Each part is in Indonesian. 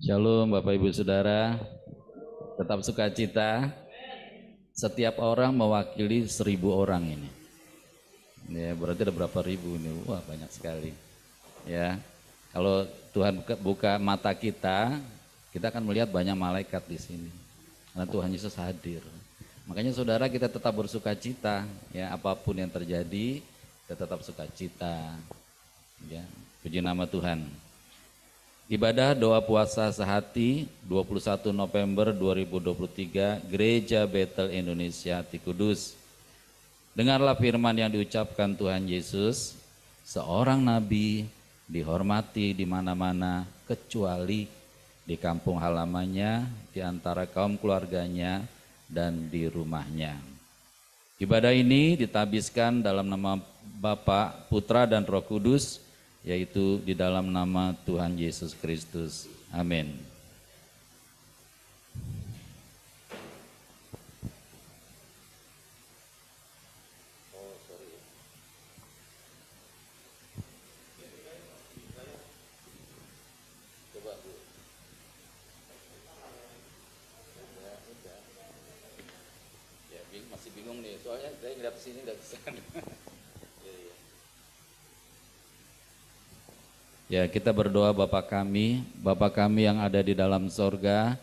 Shalom Bapak Ibu Saudara, tetap sukacita. Setiap orang mewakili 1.000 orang ini. Ya, berarti ada berapa ribu ini? Wah, banyak sekali. Ya, kalau Tuhan buka mata kita akan melihat banyak malaikat di sini. Karena Tuhan Yesus hadir. Makanya saudara, kita tetap bersukacita. Ya, apapun yang terjadi, kita tetap sukacita. Ya, puji nama Tuhan. Ibadah doa puasa sehati 21 November 2023 Gereja Betel Indonesia di Kudus. Dengarlah firman yang diucapkan Tuhan Yesus, seorang nabi dihormati di mana-mana kecuali di kampung halamannya, di antara kaum keluarganya, dan di rumahnya. Ibadah ini ditabiskan dalam nama Bapa, Putra, dan Roh Kudus, yaitu di dalam nama Tuhan Yesus Kristus. Amin. Masih bingung nih, soalnya saya ngeliat sini nggak bisa. Ya, kita berdoa Bapa kami yang ada di dalam sorga,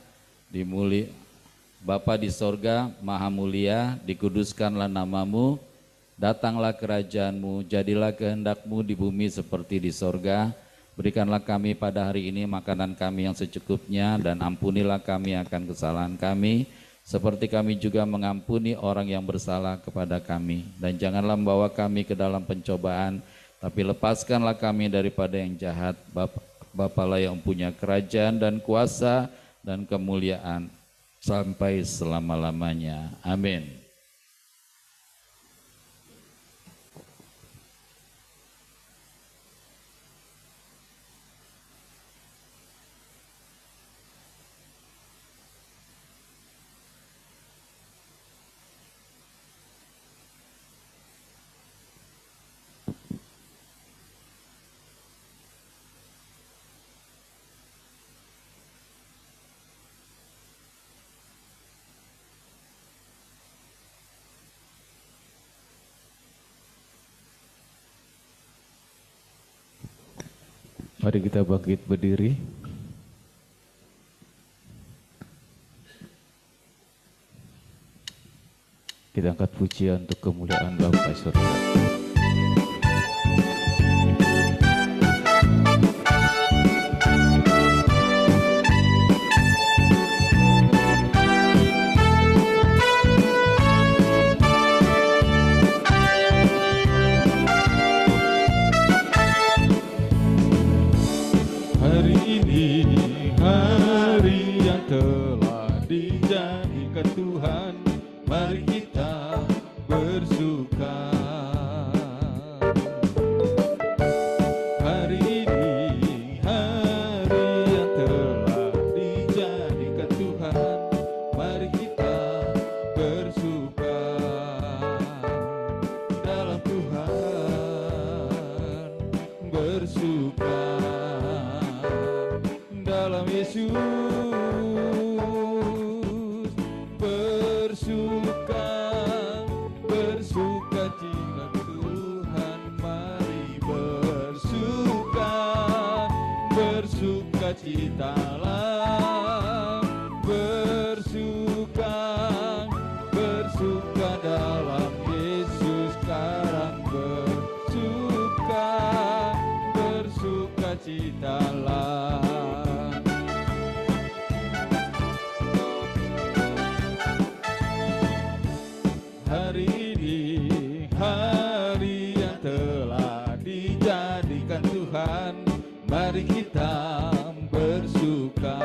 Bapa di sorga, maha mulia, dikuduskanlah namamu, datanglah kerajaanmu, jadilah kehendakmu di bumi seperti di sorga. Berikanlah kami pada hari ini makanan kami yang secukupnya, dan ampunilah kami akan kesalahan kami, seperti kami juga mengampuni orang yang bersalah kepada kami. Dan janganlah membawa kami ke dalam pencobaan, tapi lepaskanlah kami daripada yang jahat. Bapalah yang punya kerajaan dan kuasa dan kemuliaan sampai selama-lamanya. Amin. Mari kita bangkit berdiri. Kita angkat pujian untuk kemuliaan Bapa Surga. Bersuka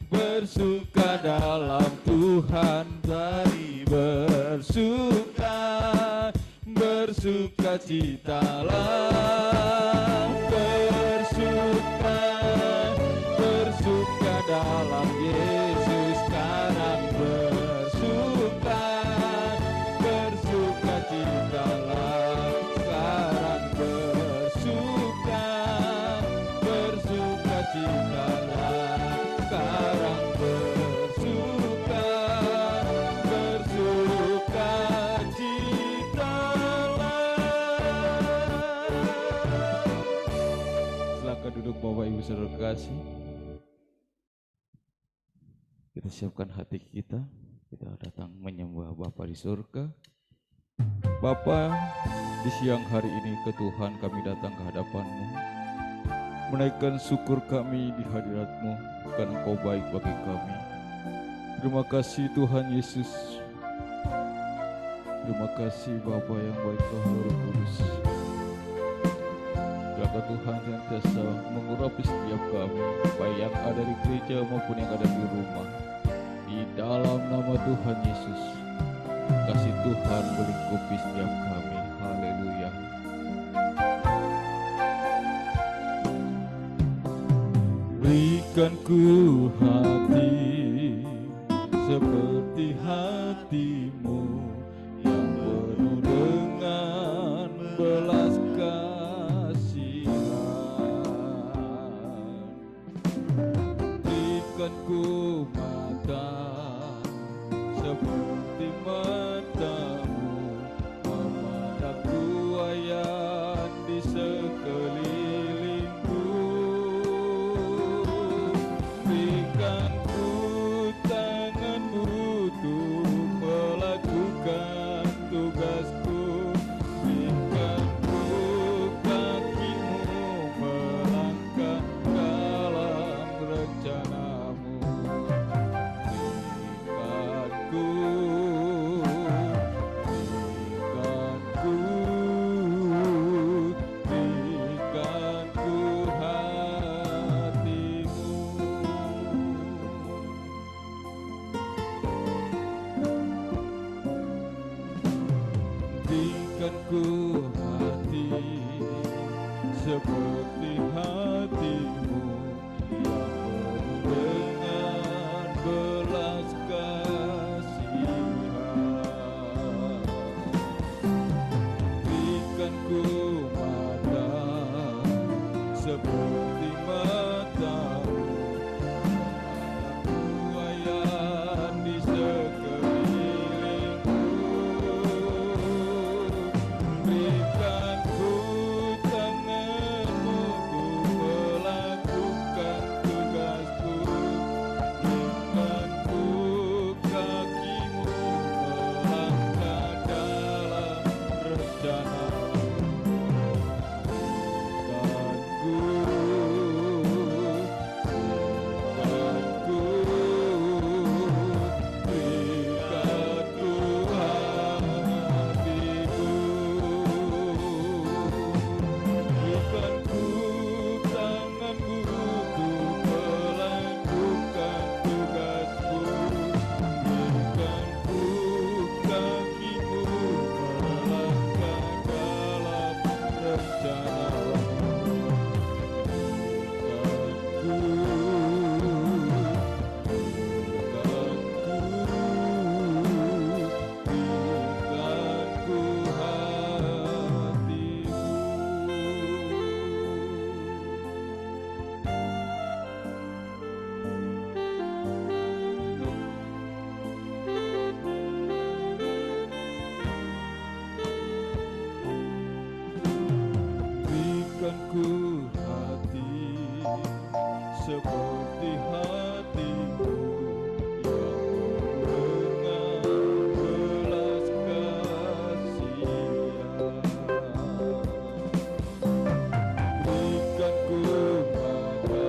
bersuka dalam Tuhan, mari bersuka citalah, bersuka dalam Yesus sekarang, bersuka citalah sekarang, bersuka citalah sekarang, bersuka citalah. Silakan duduk Bapak Ibu Saudara kasih. Kita siapkan hati kita datang menyembah Bapa di surga. Bapa, di siang hari ini ke Tuhan kami datang ke hadapan-Mu, menaikkan syukur kami di hadirat-Mu, karena Engkau baik bagi kami. Terima kasih Tuhan Yesus. Terima kasih Bapa yang baik, Tuhan Roh Kudus. Kiranya Tuhan senantiasa mengurapi setiap kami, baik yang ada di gereja maupun yang ada di rumah. Di dalam nama Tuhan Yesus, kasih Tuhan melingkupi setiap kami. Haleluya. Berikan ku hati seperti hati-Mu yang penuh dengan belas kasihan. Berikan ku mata seperti mata-Mu, memandangku ayat di sekelilingku. Berikan ku tangan-Mu untuk melakukan tugasku. Berikan ku kaki-Mu melangkah dalam rencana-Mu. Berikan ku hati seperti hati-Mu yang penuh dengan belas kasihan. Berikan ku mata seperti mata-Mu, memandangku ayat di sekelilingku. Berikan ku tangan-Mu untuk melakukan tugasku. Berikan ku kaki-Mu melangkah dalam rencana-Mu. Berikan ku hati seperti hati-Mu yang penuh dengan belas kasihan. Berikan ku mata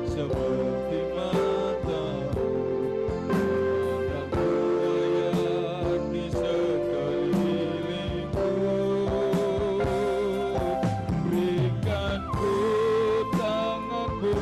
seperti mata-Mu, memandangku ayat di sekelilingku. Berikan ku tangan-Mu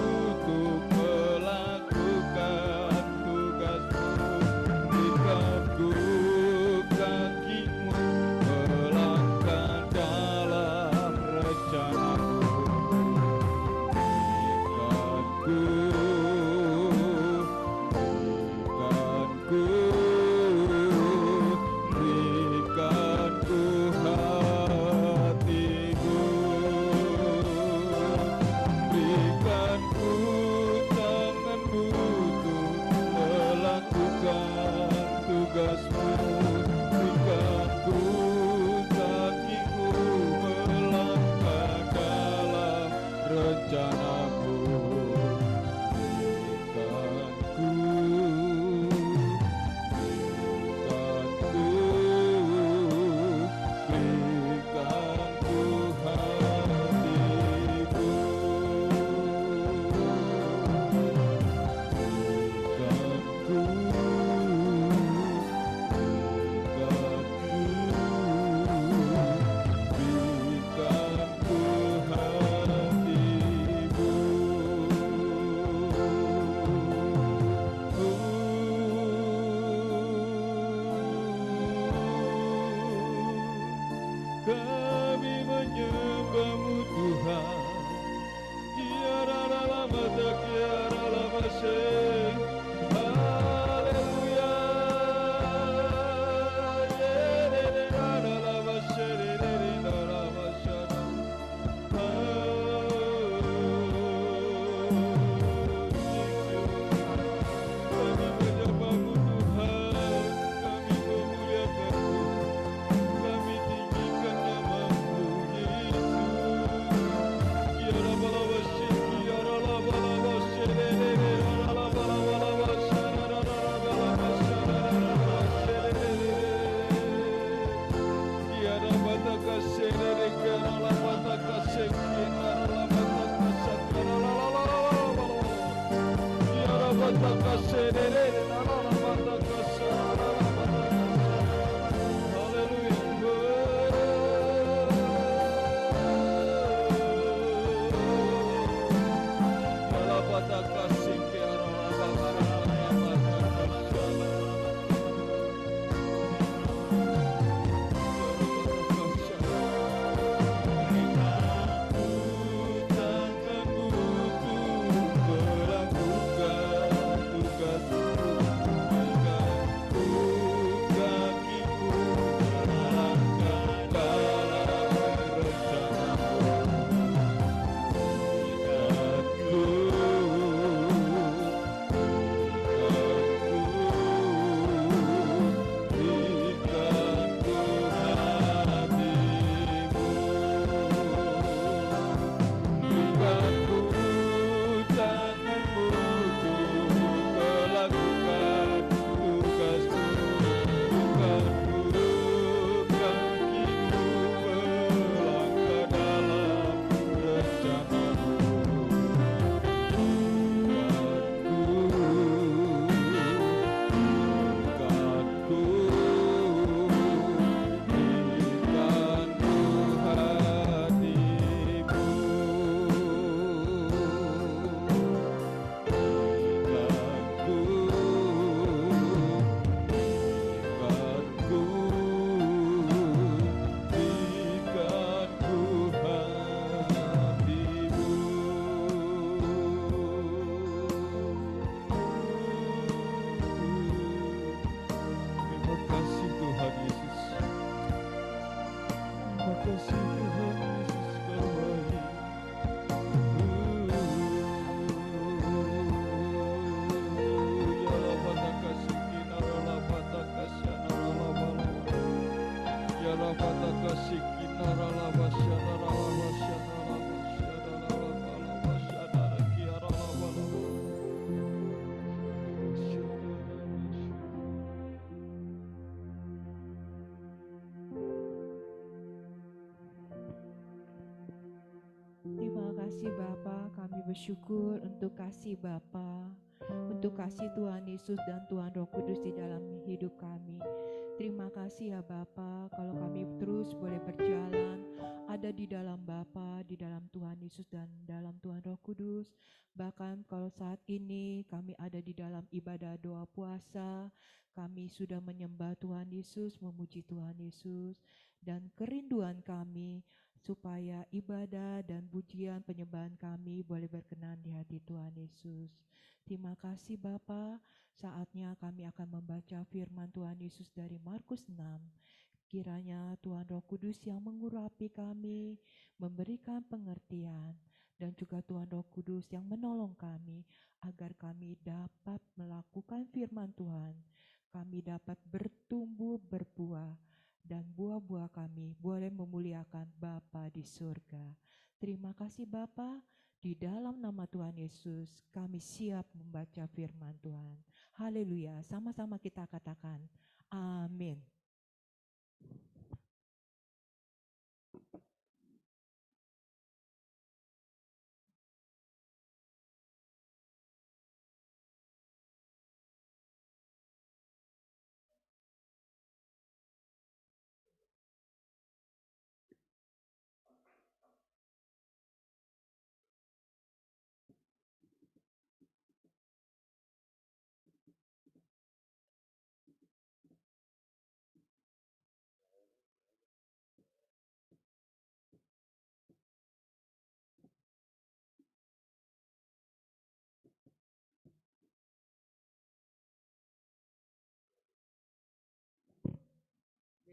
Terima kasih Bapa, kami bersyukur untuk kasih Bapa, untuk kasih Tuhan Yesus dan Tuhan Roh Kudus di dalam hidup kami. Terima kasih ya Bapa, kalau kami terus boleh berjalan ada di dalam Bapa, di dalam Tuhan Yesus dan dalam Tuhan Roh Kudus. Bahkan kalau saat ini kami ada di dalam ibadah doa puasa, kami sudah menyembah Tuhan Yesus, memuji Tuhan Yesus, dan kerinduan kami supaya ibadah dan pujian penyembahan kami boleh berkenan di hati Tuhan Yesus. Terima kasih Bapa. Saatnya kami akan membaca firman Tuhan Yesus dari Markus 6. Kiranya Tuhan Roh Kudus yang mengurapi kami, memberikan pengertian, dan juga Tuhan Roh Kudus yang menolong kami agar kami dapat melakukan firman Tuhan. Kami dapat bertumbuh berbuah, dan buah-buah kami boleh memuliakan Bapa di surga. Terima kasih Bapa, di dalam nama Tuhan Yesus kami siap membaca firman Tuhan. Haleluya, sama-sama kita katakan amin.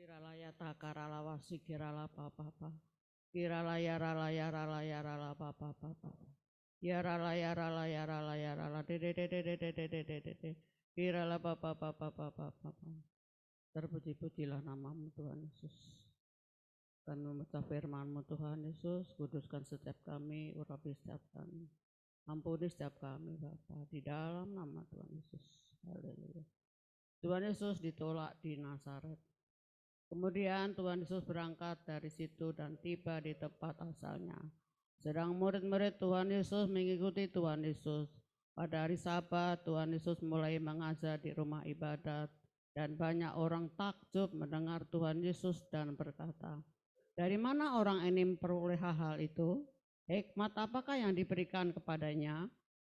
Kiralaya takarala wasi kirala papa papa. Kiralaya ralaya ralaya rala papa papa. Ya ralaya ralaya ralaya rala de de de de de de de de de de de. Kirala papa papa papa papa. Terpuji-pujilah namamu Tuhan Yesus. Kami membaca firman-Mu Tuhan Yesus, kuduskan setiap kami, urapi setiap kami. Ampuni setiap kami Bapa di dalam nama Tuhan Yesus. Haleluya. Tuhan Yesus ditolak di Nazaret. Kemudian Tuhan Yesus berangkat dari situ dan tiba di tempat asalnya. Sedang murid-murid Tuhan Yesus mengikuti Tuhan Yesus. Pada hari Sabat, Tuhan Yesus mulai mengajar di rumah ibadat dan banyak orang takjub mendengar Tuhan Yesus dan berkata, dari mana orang ini memperoleh hal-hal itu? Hikmat apakah yang diberikan kepadanya?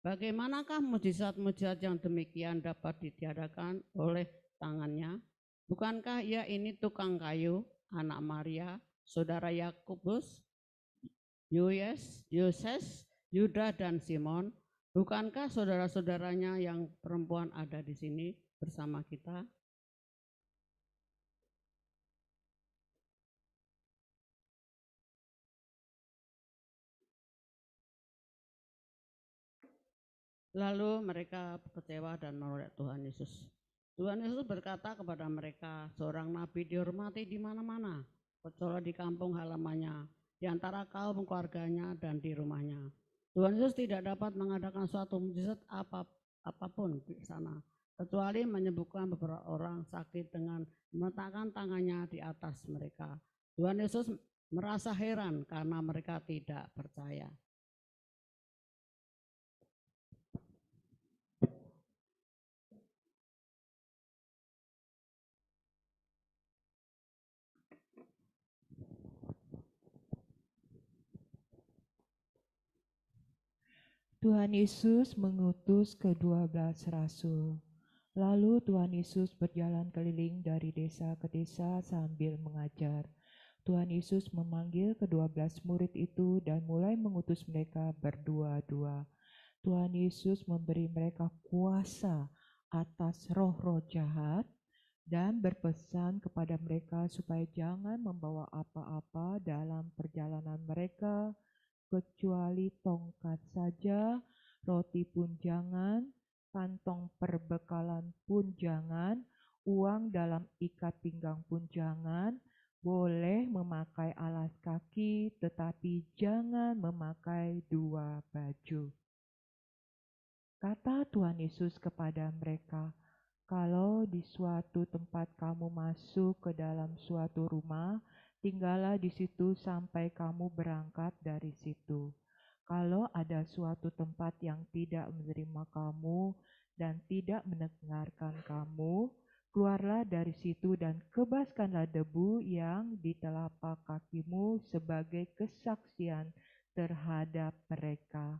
Bagaimanakah mujizat-mujizat yang demikian dapat ditiadakan oleh tangannya? Bukankah ia ini tukang kayu, anak Maria, saudara Yakobus, Yoses, Yuda dan Simon? Bukankah saudara-saudaranya yang perempuan ada di sini bersama kita? Lalu mereka kecewa dan menolak Tuhan Yesus. Tuhan Yesus berkata kepada mereka, seorang nabi dihormati di mana-mana, kecuali di kampung halamannya, di antara kaum keluarganya dan di rumahnya. Tuhan Yesus tidak dapat mengadakan suatu mujizat apapun di sana, kecuali menyembuhkan beberapa orang sakit dengan meletakkan tangannya di atas mereka. Tuhan Yesus merasa heran karena mereka tidak percaya. Tuhan Yesus mengutus ke-12 rasul. Lalu Tuhan Yesus berjalan keliling dari desa ke desa sambil mengajar. Tuhan Yesus memanggil ke-12 murid itu dan mulai mengutus mereka berdua-dua. Tuhan Yesus memberi mereka kuasa atas roh-roh jahat dan berpesan kepada mereka supaya jangan membawa apa-apa dalam perjalanan mereka, kecuali tongkat saja, roti pun jangan, kantong perbekalan pun jangan, uang dalam ikat pinggang pun jangan, boleh memakai alas kaki, tetapi jangan memakai 2 baju. Kata Tuhan Yesus kepada mereka, kalau di suatu tempat kamu masuk ke dalam suatu rumah, tinggallah di situ sampai kamu berangkat dari situ. Kalau ada suatu tempat yang tidak menerima kamu dan tidak mendengarkan kamu, keluarlah dari situ dan kebaskanlah debu yang di telapak kakimu sebagai kesaksian terhadap mereka.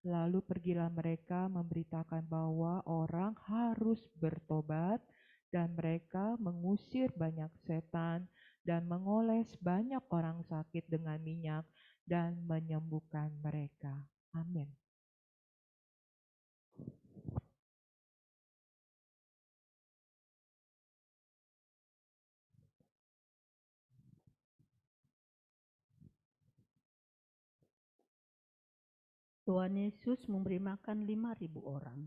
Lalu pergilah mereka memberitakan bahwa orang harus bertobat, dan mereka mengusir banyak setan dan mengoles banyak orang sakit dengan minyak dan menyembuhkan mereka. Amin. Tuhan Yesus memberi makan 5.000 orang.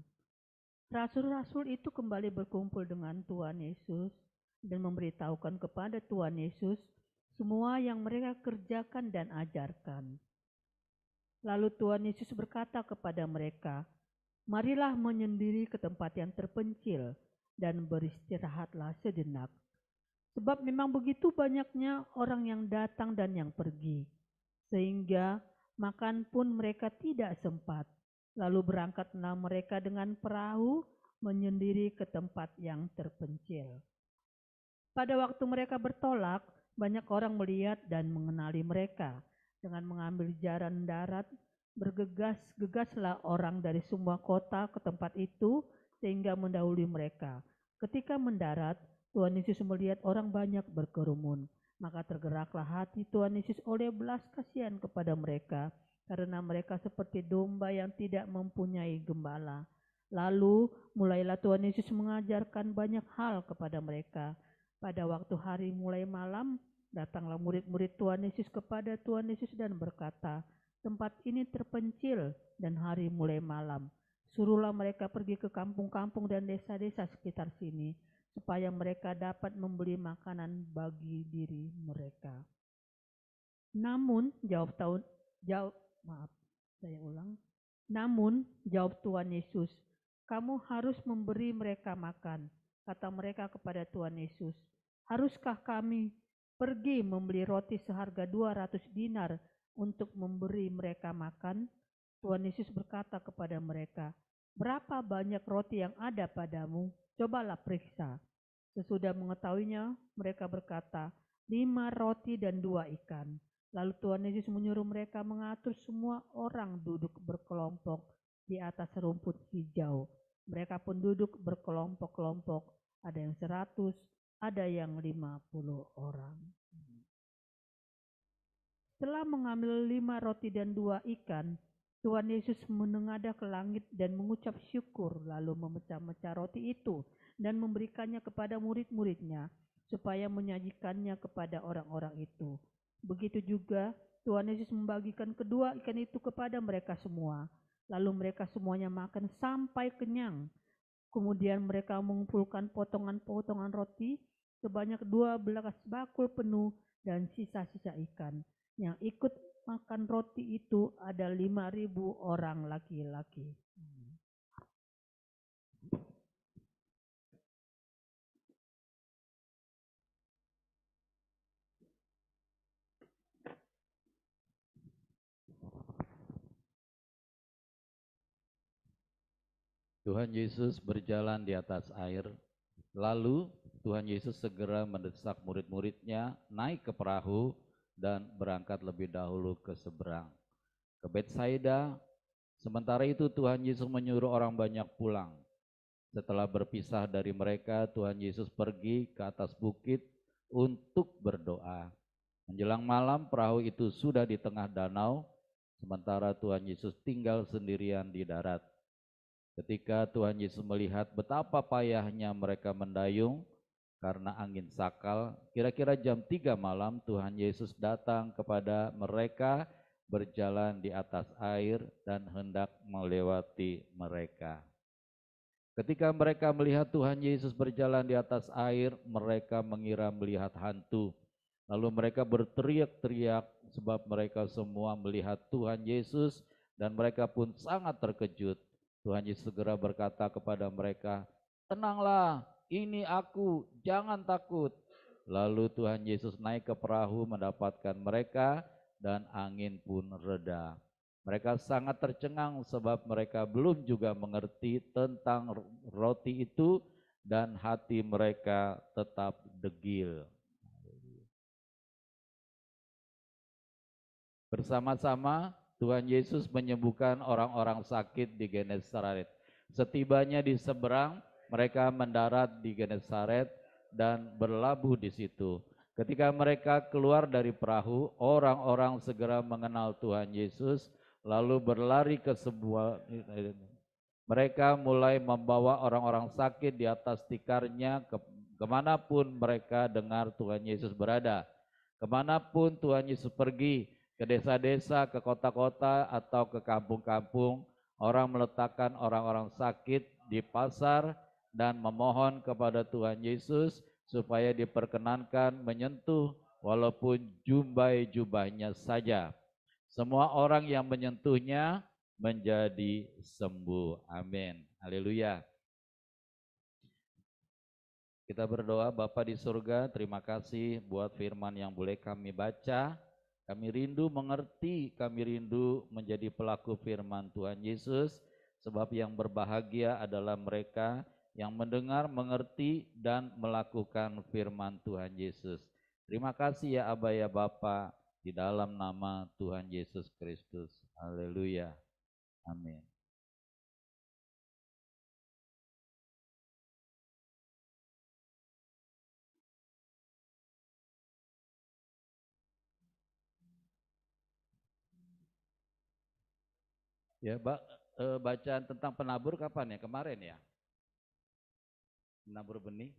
Rasul-rasul itu kembali berkumpul dengan Tuhan Yesus dan memberitahukan kepada Tuhan Yesus semua yang mereka kerjakan dan ajarkan. Lalu Tuhan Yesus berkata kepada mereka, marilah menyendiri ke tempat yang terpencil dan beristirahatlah sejenak. Sebab memang begitu banyaknya orang yang datang dan yang pergi, sehingga makan pun mereka tidak sempat. Lalu berangkatlah mereka dengan perahu menyendiri ke tempat yang terpencil. Pada waktu mereka bertolak, banyak orang melihat dan mengenali mereka. Dengan mengambil jalan darat, bergegas-gegaslah orang dari semua kota ke tempat itu sehingga mendahului mereka. Ketika mendarat, Tuhan Yesus melihat orang banyak berkerumun. Maka tergeraklah hati Tuhan Yesus oleh belas kasihan kepada mereka, karena mereka seperti domba yang tidak mempunyai gembala. Lalu mulailah Tuhan Yesus mengajarkan banyak hal kepada mereka. Pada waktu hari mulai malam, datanglah murid-murid Tuhan Yesus kepada Tuhan Yesus dan berkata, tempat ini terpencil dan hari mulai malam. Suruhlah mereka pergi ke kampung-kampung dan desa-desa sekitar sini, supaya mereka dapat membeli makanan bagi diri mereka. Namun jawab Tuhan Yesus, kamu harus memberi mereka makan. Kata mereka kepada Tuhan Yesus, haruskah kami pergi membeli roti seharga 200 dinar untuk memberi mereka makan? Tuhan Yesus berkata kepada mereka, berapa banyak roti yang ada padamu? Cobalah periksa. Sesudah mengetahuinya, mereka berkata, 5 roti dan 2 ikan. Lalu Tuhan Yesus menyuruh mereka mengatur semua orang duduk berkelompok di atas rumput hijau. Mereka pun duduk berkelompok-kelompok, ada yang 100, ada yang 50 orang. Setelah mengambil 5 roti dan 2 ikan, Tuhan Yesus menengadah ke langit dan mengucap syukur, lalu memecah-mecah roti itu dan memberikannya kepada murid-muridnya, supaya menyajikannya kepada orang-orang itu. Begitu juga Tuhan Yesus membagikan kedua ikan itu kepada mereka semua. Lalu mereka semuanya makan sampai kenyang. Kemudian mereka mengumpulkan potongan-potongan roti sebanyak 12 bakul penuh dan sisa-sisa ikan. Yang ikut makan roti itu ada 5.000 orang laki-laki. Tuhan Yesus berjalan di atas air, lalu Tuhan Yesus segera mendesak murid-muridnya naik ke perahu dan berangkat lebih dahulu ke seberang, ke Betsaida. Sementara itu Tuhan Yesus menyuruh orang banyak pulang. Setelah berpisah dari mereka, Tuhan Yesus pergi ke atas bukit untuk berdoa. Menjelang malam perahu itu sudah di tengah danau, sementara Tuhan Yesus tinggal sendirian di darat. Ketika Tuhan Yesus melihat betapa payahnya mereka mendayung karena angin sakal, kira-kira jam 3 malam Tuhan Yesus datang kepada mereka berjalan di atas air dan hendak melewati mereka. Ketika mereka melihat Tuhan Yesus berjalan di atas air, mereka mengira melihat hantu. Lalu mereka berteriak-teriak sebab mereka semua melihat Tuhan Yesus dan mereka pun sangat terkejut. Tuhan Yesus segera berkata kepada mereka, "Tenanglah, ini aku, jangan takut." Lalu Tuhan Yesus naik ke perahu mendapatkan mereka dan angin pun reda. Mereka sangat tercengang sebab mereka belum juga mengerti tentang roti itu dan hati mereka tetap degil. Bersama-sama Tuhan Yesus menyembuhkan orang-orang sakit di Genesaret. Setibanya di seberang, mereka mendarat di Genesaret dan berlabuh di situ. Ketika mereka keluar dari perahu, orang-orang segera mengenal Tuhan Yesus, lalu berlari ke sebuah. Mereka mulai membawa orang-orang sakit di atas tikarnya kemanapun mereka dengar Tuhan Yesus berada. Kemanapun Tuhan Yesus pergi, ke desa-desa, ke kota-kota, atau ke kampung-kampung, orang meletakkan orang-orang sakit di pasar dan memohon kepada Tuhan Yesus supaya diperkenankan menyentuh walaupun jubah-jubahnya saja. Semua orang yang menyentuhnya menjadi sembuh. Amin. Haleluya. Kita berdoa, Bapa di surga, terima kasih buat firman yang boleh kami baca. Kami rindu mengerti, kami rindu menjadi pelaku firman Tuhan Yesus, sebab yang berbahagia adalah mereka yang mendengar, mengerti, dan melakukan firman Tuhan Yesus. Terima kasih ya Aba ya Bapa, di dalam nama Tuhan Yesus Kristus. Haleluya. Amin. Ya, bacaan tentang penabur kapan ya? Kemarin ya? Penabur benih?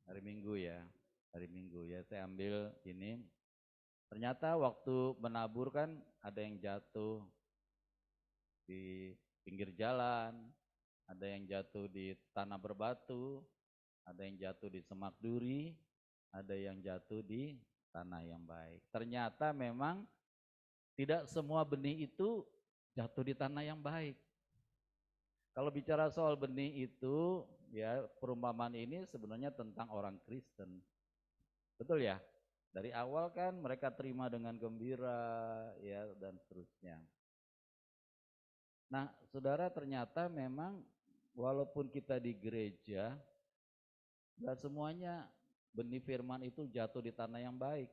Hari Minggu ya. Hari Minggu ya, saya ambil ini. Ternyata waktu menabur kan ada yang jatuh di pinggir jalan, ada yang jatuh di tanah berbatu, ada yang jatuh di semak duri, ada yang jatuh di tanah yang baik. Ternyata memang tidak semua benih itu jatuh di tanah yang baik. Kalau bicara soal benih itu, ya perumpamaan ini sebenarnya tentang orang Kristen. Betul ya? Dari awal kan mereka terima dengan gembira, ya dan seterusnya. Nah, saudara, ternyata memang walaupun kita di gereja, gak semuanya benih firman itu jatuh di tanah yang baik.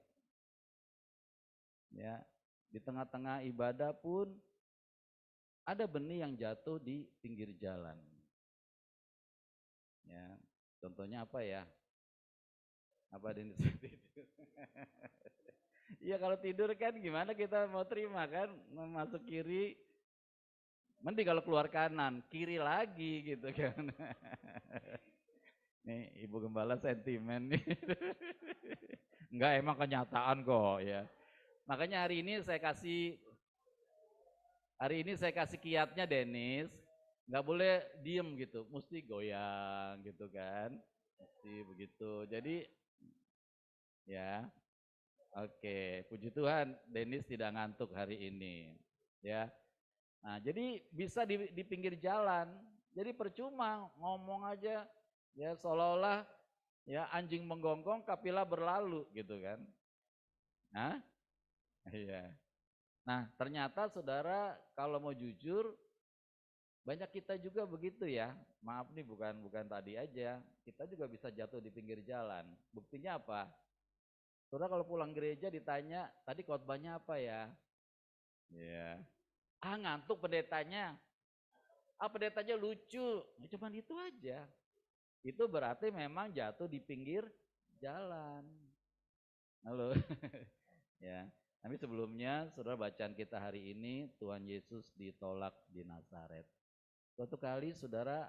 Ya, di tengah-tengah ibadah pun ada benih yang jatuh di pinggir jalan. Ya, contohnya apa ya? Apa Denis? Iya, kalau tidur kan gimana kita mau terima kan? Masuk kiri, mending kalau keluar kanan, kiri lagi gitu kan. Nih Ibu Gembala sentimen nih. Enggak, emang kenyataan kok ya. Makanya hari ini saya kasih kiatnya Denis, nggak boleh diem gitu, mesti goyang gitu kan. Mesti begitu. Jadi ya, oke, puji Tuhan Denis tidak ngantuk hari ini. Ya. Nah, jadi bisa di pinggir jalan. Jadi percuma ngomong aja ya seolah-olah ya anjing menggonggong kapilah berlalu gitu kan. Nah, iya. Nah, ternyata saudara kalau mau jujur banyak kita juga begitu ya. Maaf nih bukan tadi aja. Kita juga bisa jatuh di pinggir jalan. Buktinya apa? Saudara kalau pulang gereja ditanya, tadi khotbahnya apa ya? Ya. Ah, ngantuk pendetanya. Ah, pendetanya lucu. Ya, cuman itu aja. Itu berarti memang jatuh di pinggir jalan. Halo. Ya. Tapi sebelumnya saudara bacaan kita hari ini Tuhan Yesus ditolak di Nazaret. Suatu kali saudara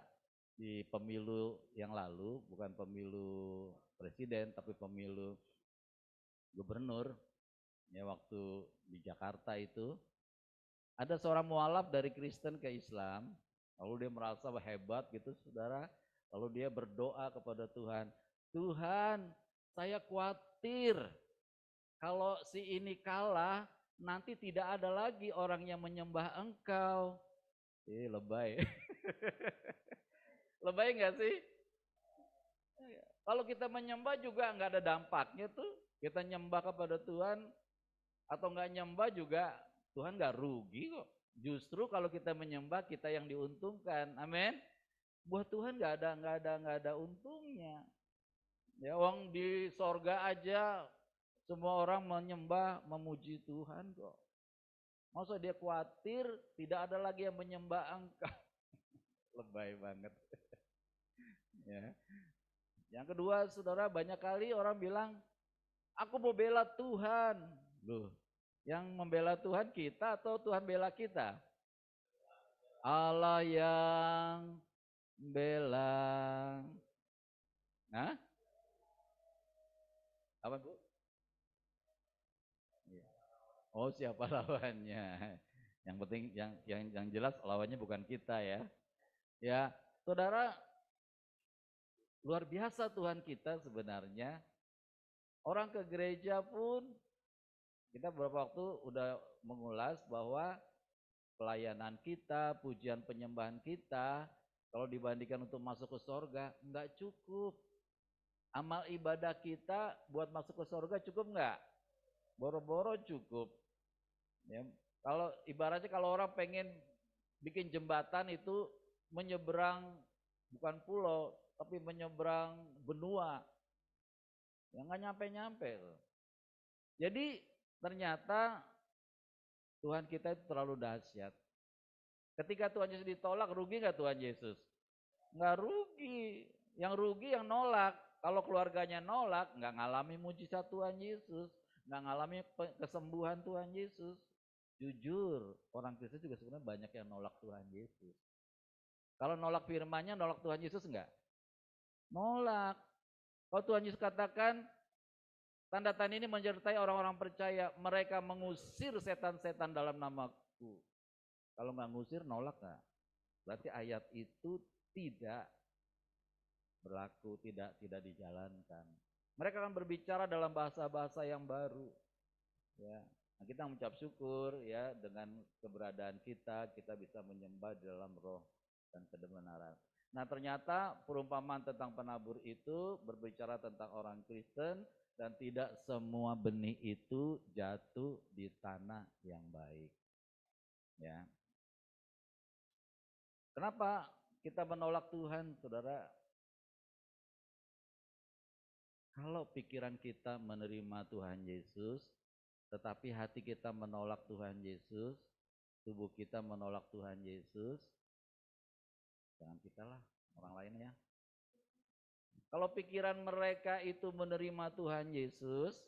di pemilu yang lalu, bukan pemilu presiden tapi pemilu gubernur, ya waktu di Jakarta itu ada seorang mualaf dari Kristen ke Islam, lalu dia merasa hebat gitu saudara, lalu dia berdoa kepada Tuhan, Tuhan saya khawatir kalau si ini kalah nanti tidak ada lagi orang yang menyembah Engkau. Lebay. Lebay enggak sih? Kalau kita menyembah juga nggak ada dampaknya tuh. Kita nyembah kepada Tuhan atau nggak nyembah juga Tuhan nggak rugi kok. Justru kalau kita menyembah kita yang diuntungkan. Amin. Buat Tuhan nggak ada untungnya. Ya, wong di sorga aja semua orang menyembah memuji Tuhan kok. Masa dia khawatir tidak ada lagi yang menyembah Engkau. Lebay banget. Ya. Yang kedua, saudara, banyak kali orang bilang, aku mau bela Tuhan. Loh, yang membela Tuhan kita atau Tuhan bela kita? Allah yang bela. Hah? Apa Bu? Oh, siapa lawannya? Yang penting yang jelas lawannya bukan kita ya. Ya, saudara, luar biasa Tuhan kita sebenarnya. Orang ke gereja pun kita beberapa waktu udah mengulas bahwa pelayanan kita, pujian penyembahan kita, kalau dibandingkan untuk masuk ke sorga, enggak cukup. Amal ibadah kita buat masuk ke sorga cukup enggak? Boro-boro cukup. Ya. Kalau ibaratnya kalau orang pengen bikin jembatan itu menyeberang bukan pulau, tapi menyeberang benua. Ya enggak nyampe-nyampe. Jadi ternyata Tuhan kita itu terlalu dahsyat. Ketika Tuhan Yesus ditolak, rugi nggak Tuhan Yesus? Nggak rugi. Yang rugi yang nolak. Kalau keluarganya nolak, nggak ngalami mujizat Tuhan Yesus. Nggak ngalami kesembuhan Tuhan Yesus. Jujur, orang Kristen juga sebenarnya banyak yang nolak Tuhan Yesus. Kalau nolak firman-Nya, nolak Tuhan Yesus enggak? Nolak. Kalau Tuhan Yesus katakan, tanda-tanda ini menyertai orang-orang percaya, mereka mengusir setan-setan dalam namaku. Kalau nggak ngusir, nolak nggak? Berarti ayat itu tidak berlaku, tidak dijalankan. Mereka akan berbicara dalam bahasa-bahasa yang baru. Ya, nah, kita mengucap syukur ya dengan keberadaan kita bisa menyembah di dalam roh dan kebenaran. Nah, ternyata perumpamaan tentang penabur itu berbicara tentang orang Kristen dan tidak semua benih itu jatuh di tanah yang baik. Ya. Kenapa kita menolak Tuhan, saudara? Kalau pikiran kita menerima Tuhan Yesus, tetapi hati kita menolak Tuhan Yesus, tubuh kita menolak Tuhan Yesus, jangan kita lah, orang lain ya. Kalau pikiran mereka itu menerima Tuhan Yesus,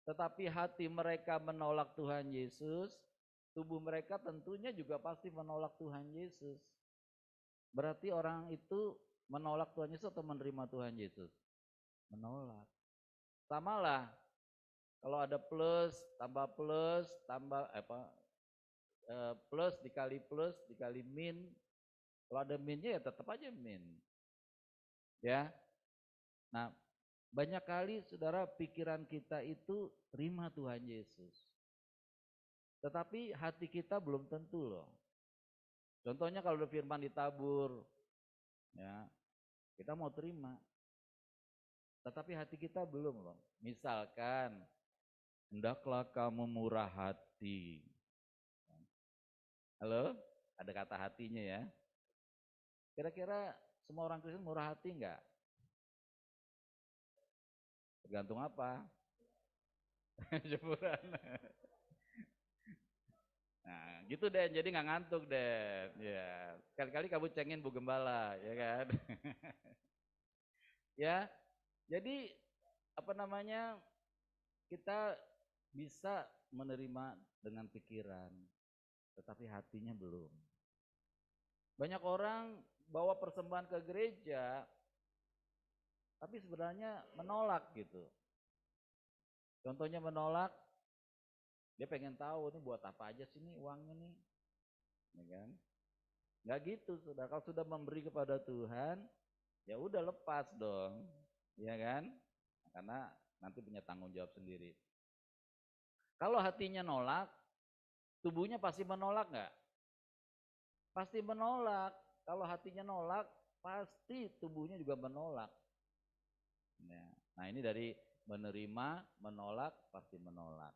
tetapi hati mereka menolak Tuhan Yesus, tubuh mereka tentunya juga pasti menolak Tuhan Yesus. Berarti orang itu menolak Tuhan Yesus atau menerima Tuhan Yesus? Menolak. Samalah, kalau ada plus, tambah plus dikali min, kalau ada minnya ya tetap aja min. Ya. Nah, banyak kali saudara pikiran kita itu terima Tuhan Yesus. Tetapi hati kita belum tentu loh. Contohnya kalau ada firman ditabur, ya kita mau terima. Tetapi hati kita belum loh. Misalkan, hendaklah kamu murah hati. Halo? Ada kata hatinya ya. Kira-kira semua orang Kristen murah hati enggak? Tergantung apa? Jemuran. Nah, gitu deh. Jadi nggak ngantuk deh. Ya, kali-kali kamu cengin Bu Gembala, ya kan? Ya, jadi apa namanya? Kita bisa menerima dengan pikiran, tetapi hatinya belum. Banyak orang bawa persembahan ke gereja, tapi sebenarnya menolak gitu. Contohnya menolak, dia pengen tahu ini buat apa aja sih nih uangnya nih, ya kan? Nggak gitu, saudara. Kalau sudah memberi kepada Tuhan, ya udah lepas dong, ya kan? Karena nanti punya tanggung jawab sendiri. Kalau hatinya nolak, tubuhnya pasti menolak nggak? Pasti menolak. Kalau hatinya nolak, pasti tubuhnya juga menolak. Nah ini dari menerima, menolak, pasti menolak.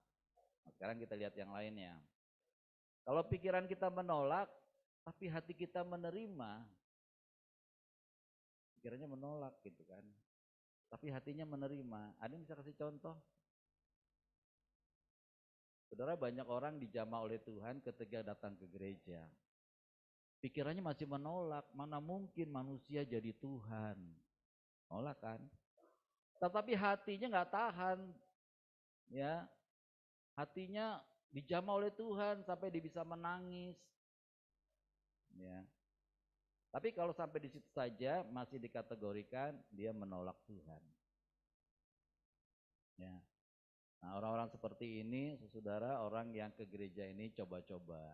Nah, sekarang kita lihat yang lainnya. Kalau pikiran kita menolak, tapi hati kita menerima, pikirannya menolak gitu kan. Tapi hatinya menerima. Ada yang bisa kasih contoh? Saudara, banyak orang dijamah oleh Tuhan ketika datang ke gereja. Pikirannya masih menolak, mana mungkin manusia jadi Tuhan. Nolak kan? Tetapi hatinya nggak tahan, ya. Hatinya dijamah oleh Tuhan sampai dia bisa menangis, ya. Tapi kalau sampai di situ saja masih dikategorikan dia menolak Tuhan. Ya. Nah, orang-orang seperti ini, saudara, orang yang ke gereja ini coba-coba.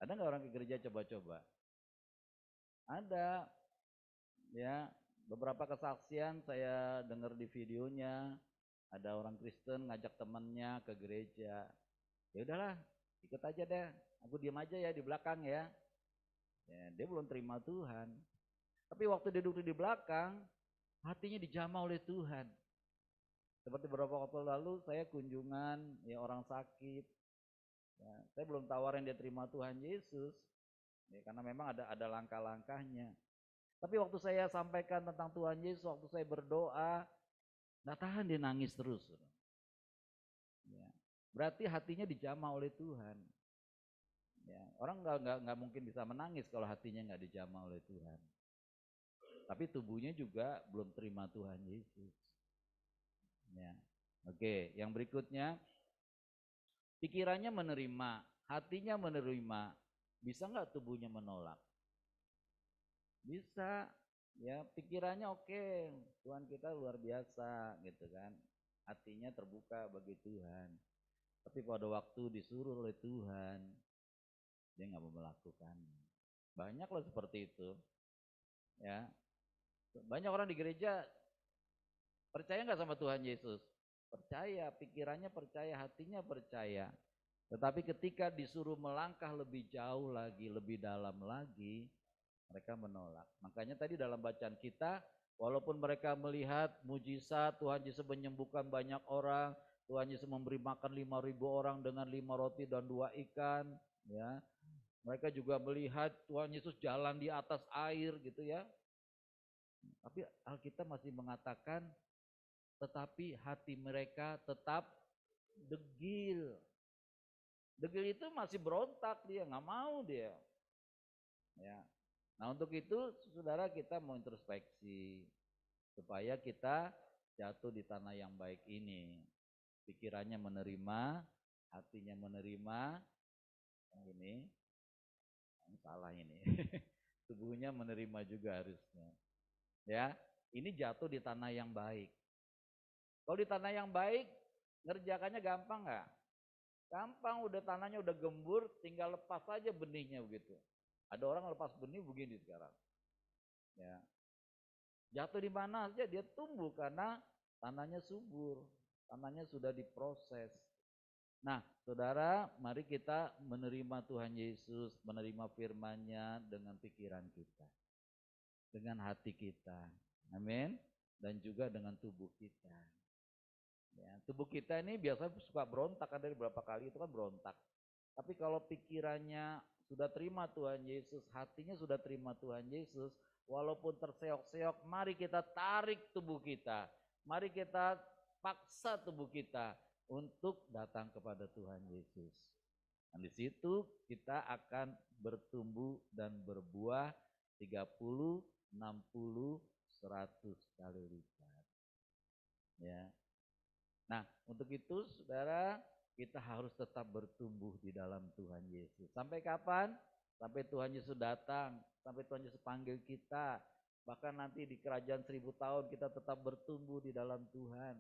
Ada nggak orang ke gereja coba-coba? Ada. Ya, beberapa kesaksian saya dengar di videonya, ada orang Kristen ngajak temannya ke gereja. Ya udahlah, ikut aja deh. Aku diam aja ya di belakang ya. Ya, dia belum terima Tuhan. Tapi waktu dia duduk di belakang, hatinya dijamah oleh Tuhan. Seperti beberapa waktu lalu saya kunjungan ya orang sakit. Ya, saya belum tawarin dia terima Tuhan Yesus. Ya, karena memang ada langkah-langkahnya. Tapi waktu saya sampaikan tentang Tuhan Yesus, waktu saya berdoa, nggak tahan dia nangis terus. Ya, berarti hatinya dijamah oleh Tuhan. Ya, orang nggak mungkin bisa menangis kalau hatinya nggak dijamah oleh Tuhan. Tapi tubuhnya juga belum terima Tuhan Yesus. Ya. Oke, yang berikutnya, pikirannya menerima, hatinya menerima, bisa nggak tubuhnya menolak? Bisa, ya pikirannya oke, Tuhan kita luar biasa gitu kan, hatinya terbuka bagi Tuhan. Tapi pada waktu disuruh oleh Tuhan, dia nggak mau melakukan. Banyak loh seperti itu, ya. Banyak orang di gereja percaya nggak sama Tuhan Yesus? Percaya, pikirannya percaya, hatinya percaya. Tetapi ketika disuruh melangkah lebih jauh lagi, lebih dalam lagi, mereka menolak. Makanya tadi dalam bacaan kita, walaupun mereka melihat mujizat, Tuhan Yesus menyembuhkan banyak orang, Tuhan Yesus memberi makan 5.000 orang dengan 5 roti dan 2 ikan, ya. Mereka juga melihat Tuhan Yesus jalan di atas air gitu ya. Tapi Alkitab masih mengatakan tetapi hati mereka tetap degil. Degil itu masih berontak dia, nggak mau dia. Ya. Nah untuk itu saudara kita mau introspeksi supaya kita jatuh di tanah yang baik ini. Pikirannya menerima, hatinya menerima, ini salah ini. Tubuhnya menerima juga harusnya. Ya, ini jatuh di tanah yang baik. Kalau di tanah yang baik, ngerjakannya gampang nggak? Gampang, udah tanahnya udah gembur, tinggal lepas aja benihnya begitu. Ada orang lepas benih begini sekarang. Ya. Jatuh di mana saja dia tumbuh karena tanahnya subur, tanahnya sudah diproses. Nah, saudara, mari kita menerima Tuhan Yesus, menerima firman-Nya dengan pikiran kita, dengan hati kita. Amin. Dan juga dengan tubuh kita. Ya, tubuh kita ini biasanya suka berontak, kan dari berapa kali itu kan berontak. Tapi kalau pikirannya sudah terima Tuhan Yesus, hatinya sudah terima Tuhan Yesus, walaupun terseok-seok, mari kita tarik tubuh kita. Mari kita paksa tubuh kita untuk datang kepada Tuhan Yesus. Dan di situ kita akan bertumbuh dan berbuah 30, 60, 100 kali lipat. Ya. Nah, untuk itu saudara, kita harus tetap bertumbuh di dalam Tuhan Yesus. Sampai kapan? Sampai Tuhan Yesus datang, sampai Tuhan Yesus panggil kita. Bahkan nanti di kerajaan 1000 tahun kita tetap bertumbuh di dalam Tuhan.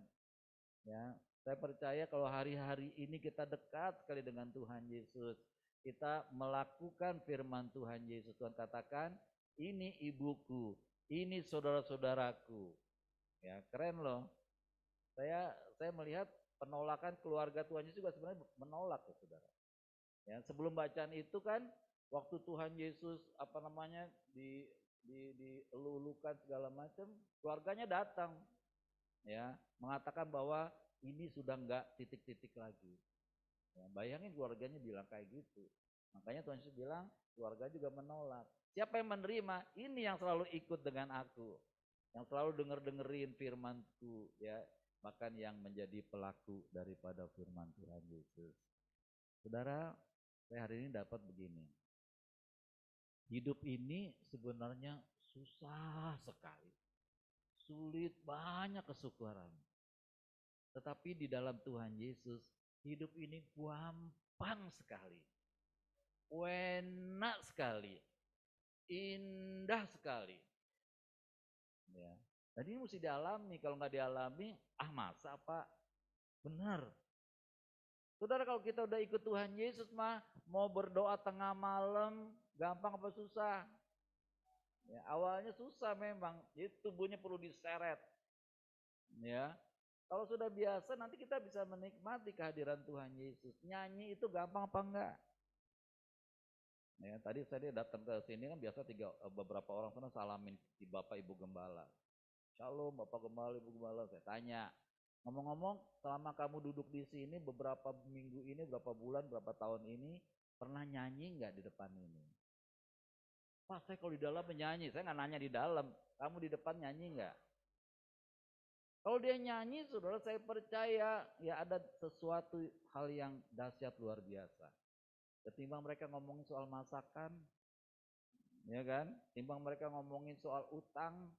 Ya, saya percaya kalau hari-hari ini kita dekat sekali dengan Tuhan Yesus, kita melakukan firman Tuhan Yesus. Tuhan katakan, ini ibuku, ini saudara-saudaraku. Ya, keren loh. Saya melihat penolakan keluarga Tuhan Yesus juga sebenarnya menolak ya saudara. Ya, sebelum bacaan itu kan waktu Tuhan Yesus dilulukan segala macam, keluarganya datang ya mengatakan bahwa ini sudah enggak titik-titik lagi. Ya, bayangin keluarganya bilang kayak gitu. Makanya Tuhan Yesus bilang keluarga juga menolak. Siapa yang menerima? Ini yang selalu ikut dengan aku, yang selalu dengerin firman-Ku ya. Bahkan yang menjadi pelaku daripada firman Tuhan Yesus. Saudara, saya hari ini dapat begini. Hidup ini sebenarnya susah sekali. Sulit, banyak kesukaran. Tetapi di dalam Tuhan Yesus, hidup ini gampang sekali. Enak sekali. Indah sekali. Ya. Jadi ini mesti dialami, kalau nggak dialami, masa Pak? Benar. Saudara kalau kita udah ikut Tuhan Yesus mah, mau berdoa tengah malam, gampang apa susah? Ya, awalnya susah memang, jadi tubuhnya perlu diseret. Ya, kalau sudah biasa nanti kita bisa menikmati kehadiran Tuhan Yesus. Nyanyi itu gampang apa enggak? Ya, tadi saya datang ke sini kan biasa beberapa orang sana salamin di Bapak Ibu Gembala. Shalom Bapak Gembala, Ibu Gembala. Saya tanya, ngomong-ngomong selama kamu duduk di sini beberapa minggu ini, berapa bulan, berapa tahun ini, pernah nyanyi nggak di depan ini? Pak, saya kalau di dalam menyanyi, saya nggak nanya di dalam, kamu di depan nyanyi nggak? Kalau dia nyanyi, saudara saya percaya ya ada sesuatu hal yang dahsyat luar biasa. Ketimbang mereka ngomongin soal masakan, ya kan? Ketimbang mereka ngomongin soal utang,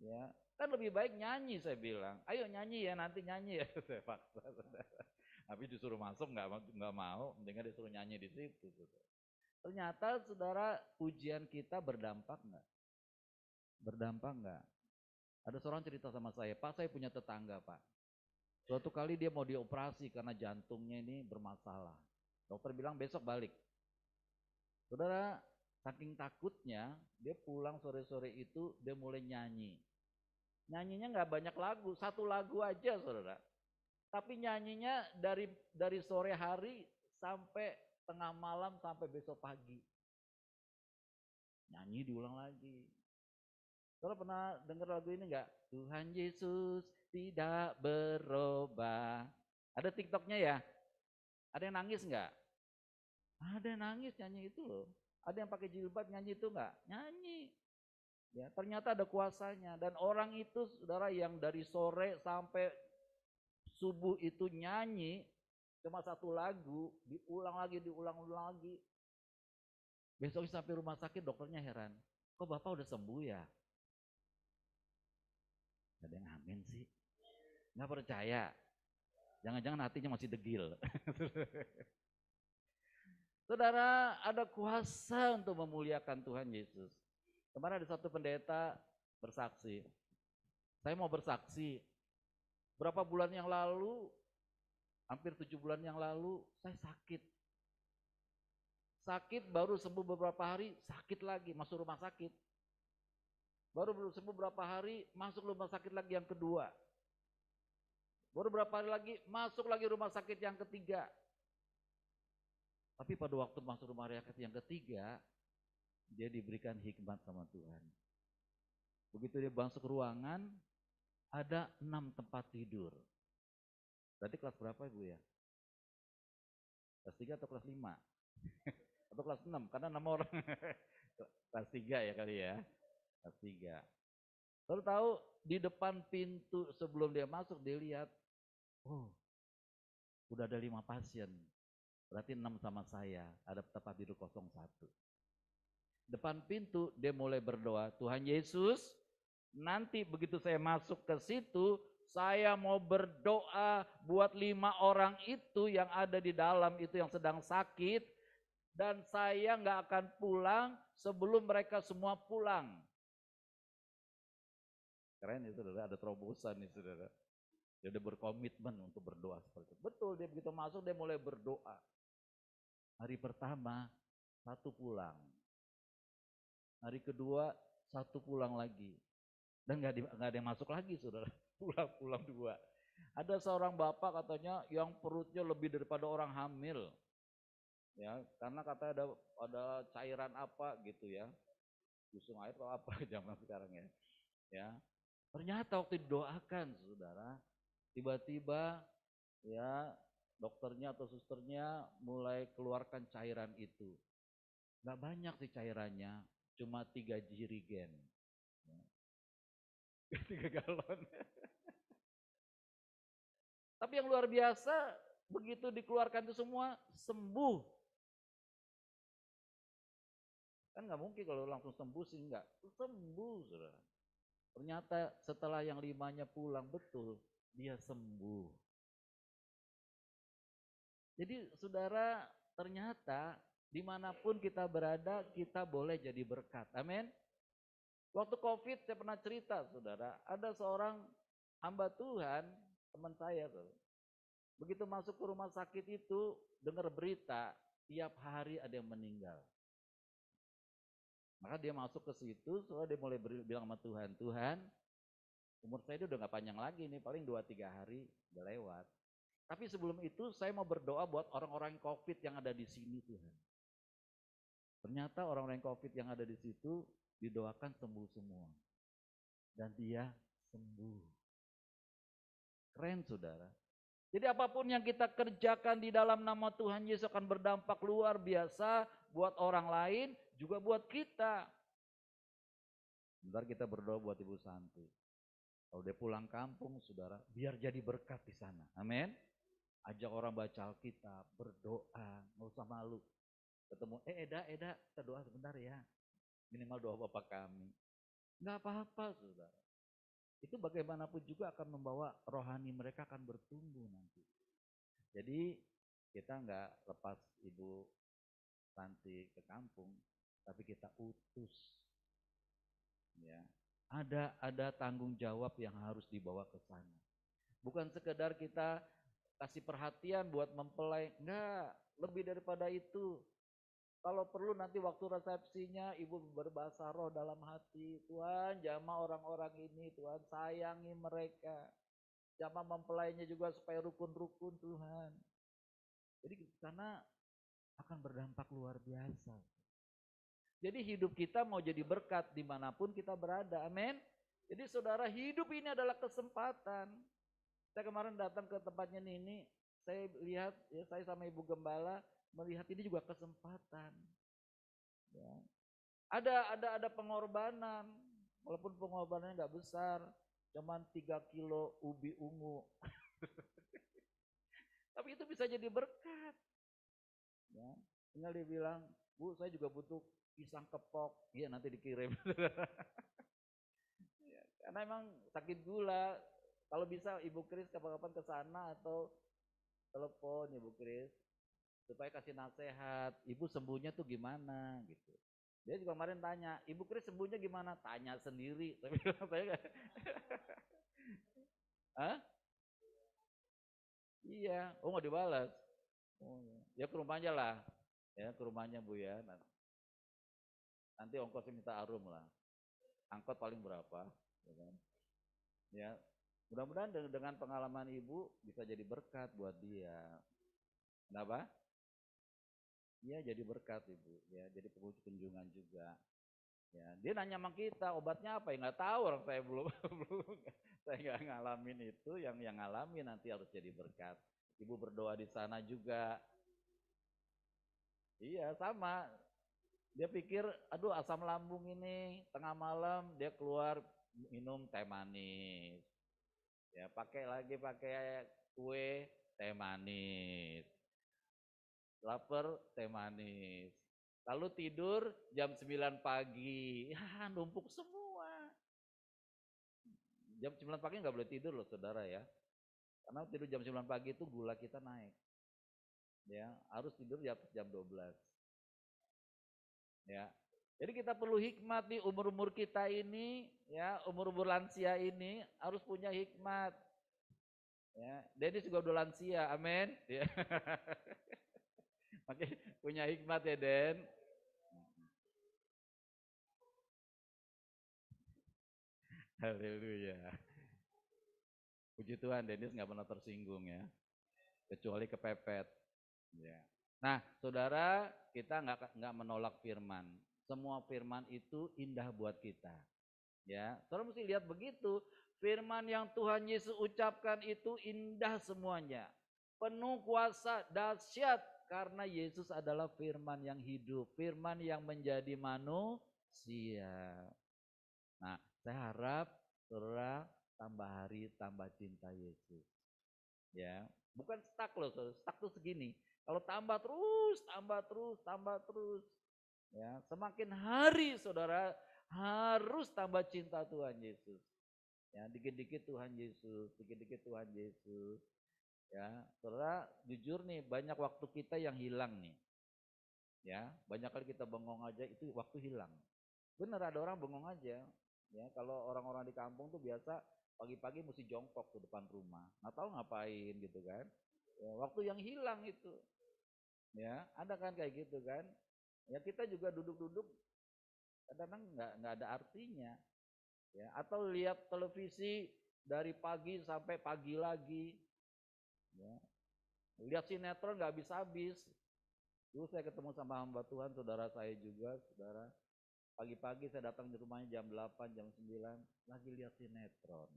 ya kan lebih baik nyanyi saya bilang. Ayo nyanyi ya, nanti nyanyi ya. Saya paksa. Tapi disuruh masuk nggak mau, mendingan disuruh nyanyi di situ. Ternyata saudara pujian kita berdampak nggak? Berdampak nggak? Ada seorang cerita sama saya, Pak saya punya tetangga Pak. Suatu kali dia mau dioperasi karena jantungnya ini bermasalah. Dokter bilang besok balik. Saudara, saking takutnya dia pulang sore-sore itu dia mulai nyanyi. Nyanyinya nggak banyak lagu, satu lagu aja saudara. Tapi nyanyinya dari sore hari sampai tengah malam sampai besok pagi. Nyanyi diulang lagi. Saudara pernah dengar lagu ini enggak? Tuhan Yesus tidak berubah. Ada TikToknya ya? Ada yang nangis enggak? Ada yang nangis nyanyi itu loh. Ada yang pakai jilbab nyanyi itu enggak? Nyanyi. Ya, ternyata ada kuasanya. Dan orang itu saudara yang dari sore sampai subuh itu nyanyi cuma satu lagu, diulang lagi, diulang-ulang lagi. Besoknya sampai rumah sakit dokternya heran. Kok Bapak udah sembuh ya? Ada yang amin sih. Nggak percaya. Jangan-jangan hatinya masih degil. Saudara, ada kuasa untuk memuliakan Tuhan Yesus. Kemarin ada satu pendeta bersaksi. Saya mau bersaksi. Berapa bulan yang lalu, hampir 7 bulan yang lalu, saya sakit. Sakit baru sembuh beberapa hari, sakit lagi, masuk rumah sakit. Baru sembuh beberapa hari, masuk rumah sakit lagi yang kedua. Baru berapa hari lagi, masuk lagi rumah sakit yang ketiga. Tapi pada waktu masuk rumah sakit yang ketiga, dia diberikan hikmat sama Tuhan. Begitu dia masuk ke ruangan, ada 6 tempat tidur. Berarti kelas berapa Ibu ya? Kelas 3 atau kelas 5? Atau kelas 6? Karena 6 orang. Kelas 3 ya kali ya. Kelas 3. Lalu tahu di depan pintu sebelum dia masuk dia lihat, oh udah ada 5 pasien. Berarti 6 sama saya, ada tempat tidur 01. Depan pintu dia mulai berdoa, Tuhan Yesus, nanti begitu saya masuk ke situ, saya mau berdoa buat 5 orang itu yang ada di dalam itu yang sedang sakit, dan saya nggak akan pulang sebelum mereka semua pulang. Keren itu saudara, ada terobosan nih saudara. Dia udah berkomitmen untuk berdoa seperti itu. Betul, dia begitu masuk dia mulai berdoa. Hari pertama, 1 pulang. Hari kedua, 1 pulang lagi. Dan nggak ada yang masuk lagi saudara. Pulang 2. Ada seorang bapak katanya yang perutnya lebih daripada orang hamil. Ya, karena katanya ada cairan apa gitu ya. Busung air atau apa zaman sekarang ya. Ya. Ternyata waktu didoakan saudara, tiba-tiba ya dokternya atau susternya mulai keluarkan cairan itu. Nggak banyak sih cairannya, cuma 3 jirigen. 3 galon. Tapi yang luar biasa, begitu dikeluarkan itu semua, sembuh. Kan nggak mungkin kalau langsung sembuh sih enggak. Sembuh saudara. Ternyata setelah yang 5-nya pulang, betul, dia sembuh. Jadi saudara, ternyata dimanapun kita berada, kita boleh jadi berkat. Amin. Waktu COVID saya pernah cerita saudara, ada seorang hamba Tuhan, teman saya saudara. Begitu masuk ke rumah sakit itu, dengar berita, tiap hari ada yang meninggal. Maka dia masuk ke situ, soalnya dia mulai bilang sama Tuhan, Tuhan, umur saya itu udah gak panjang lagi nih, paling 2-3 hari udah lewat. Tapi sebelum itu saya mau berdoa buat orang-orang COVID yang ada di sini Tuhan. Ternyata orang-orang COVID yang ada di situ didoakan sembuh semua. Dan dia sembuh. Keren saudara. Jadi apapun yang kita kerjakan di dalam nama Tuhan Yesus akan berdampak luar biasa buat orang lain, juga buat kita. Bentar kita berdoa buat Ibu Santi. Kalau dia pulang kampung saudara, biar jadi berkat di sana. Amin. Ajak orang baca Alkitab, berdoa, nggak usah malu. Ketemu, Eda, kita doa sebentar ya. Minimal doa Bapak kami. Nggak apa-apa, saudara. Itu bagaimanapun juga akan membawa rohani mereka akan bertumbuh nanti. Jadi kita nggak lepas Ibu Santi ke kampung, tapi kita utus. Ya, ada tanggung jawab yang harus dibawa ke sana. Bukan sekedar kita kasih perhatian buat mempelai, enggak, lebih daripada itu. Kalau perlu nanti waktu resepsinya Ibu berbahasa roh dalam hati, Tuhan jamah orang-orang ini, Tuhan sayangi mereka. Jamah mempelainya juga supaya rukun-rukun Tuhan. Jadi karena akan berdampak luar biasa. Jadi hidup kita mau jadi berkat dimanapun kita berada, amin. Jadi saudara, hidup ini adalah kesempatan. Saya kemarin datang ke tempatnya Nini, saya lihat, ya, saya sama Ibu Gembala, melihat ini juga kesempatan. Ya. Ada pengorbanan, walaupun pengorbanannya nggak besar, cuman 3 kilo ubi ungu. Tapi itu bisa jadi berkat. Ya. Tinggal dia bilang, Bu, saya juga butuh pisang kepok. Iya, nanti dikirim. Ya, karena emang sakit gula. Kalau bisa Ibu Kris kapan-kapan ke sana atau telepon Ibu Kris supaya kasih nasihat. Ibu sembuhnya tuh gimana gitu. Dia juga kemarin tanya, Ibu Kris sembuhnya gimana? Tanya sendiri. Saya bilang, saya enggak. Hah? Iya. Oh, nggak dibalas. Oh, ya ke rumahnya lah. Ya ke rumahnya Bu ya. Nanti ongkosnya minta Arum lah. Angkot paling berapa? Ya kan? Ya, mudah-mudahan dengan pengalaman Ibu bisa jadi berkat buat dia. Kenapa? Iya jadi berkat Ibu. Ya, jadi kunjungan juga. Ya, dia nanya sama kita obatnya apa? Ya nggak tahu, orang saya belum saya nggak ngalamin itu. Yang ngalamin nanti harus jadi berkat. Ibu berdoa di sana juga. Iya sama. Dia pikir, aduh asam lambung ini tengah malam dia keluar minum teh manis. Ya pakai kue teh manis. Lapar teh manis. Lalu tidur jam 9 pagi. Ya numpuk semua. Jam 9 pagi nggak boleh tidur loh saudara ya. Karena tidur jam 9 pagi itu gula kita naik. Ya, harus tidur di atas jam 12. Ya. Jadi kita perlu hikmat di umur-umur kita ini, ya, umur-umur lansia ini harus punya hikmat. Ya, Dennis juga udah lansia, amin. Ya. Makanya punya hikmat ya Den. Haleluya. Puji Tuhan, Dennis nggak pernah tersinggung ya, kecuali kepepet. Ya. Nah, saudara, kita nggak menolak firman. Semua firman itu indah buat kita. Ya, saudara mesti lihat begitu. Firman yang Tuhan Yesus ucapkan itu indah semuanya, penuh kuasa, dahsyat karena Yesus adalah firman yang hidup, firman yang menjadi manusia. Nah, saya harap saudara tambah hari tambah cinta Yesus. Ya, bukan stuck loh, stuck tuh segini. Kalau tambah terus, tambah terus, tambah terus. Ya, semakin hari saudara harus tambah cinta Tuhan Yesus. Ya, dikit-dikit Tuhan Yesus, dikit-dikit Tuhan Yesus. Ya, saudara jujur nih banyak waktu kita yang hilang nih. Ya, banyak kali kita bengong aja itu waktu hilang. Bener ada orang bengong aja. Ya, kalau orang-orang di kampung tuh biasa pagi-pagi mesti jongkok ke depan rumah. Nggak tahu ngapain gitu kan. Ya, waktu yang hilang itu. Ya, ada kan kayak gitu kan. Ya kita juga duduk-duduk kadang-kadang nggak ada artinya. Ya, atau lihat televisi dari pagi sampai pagi lagi. Ya. Lihat sinetron nggak habis-habis. Dulu saya ketemu sama hamba Tuhan, saudara saya juga, saudara. Pagi-pagi saya datang di rumahnya jam 8, jam 9, lagi lihat sinetron.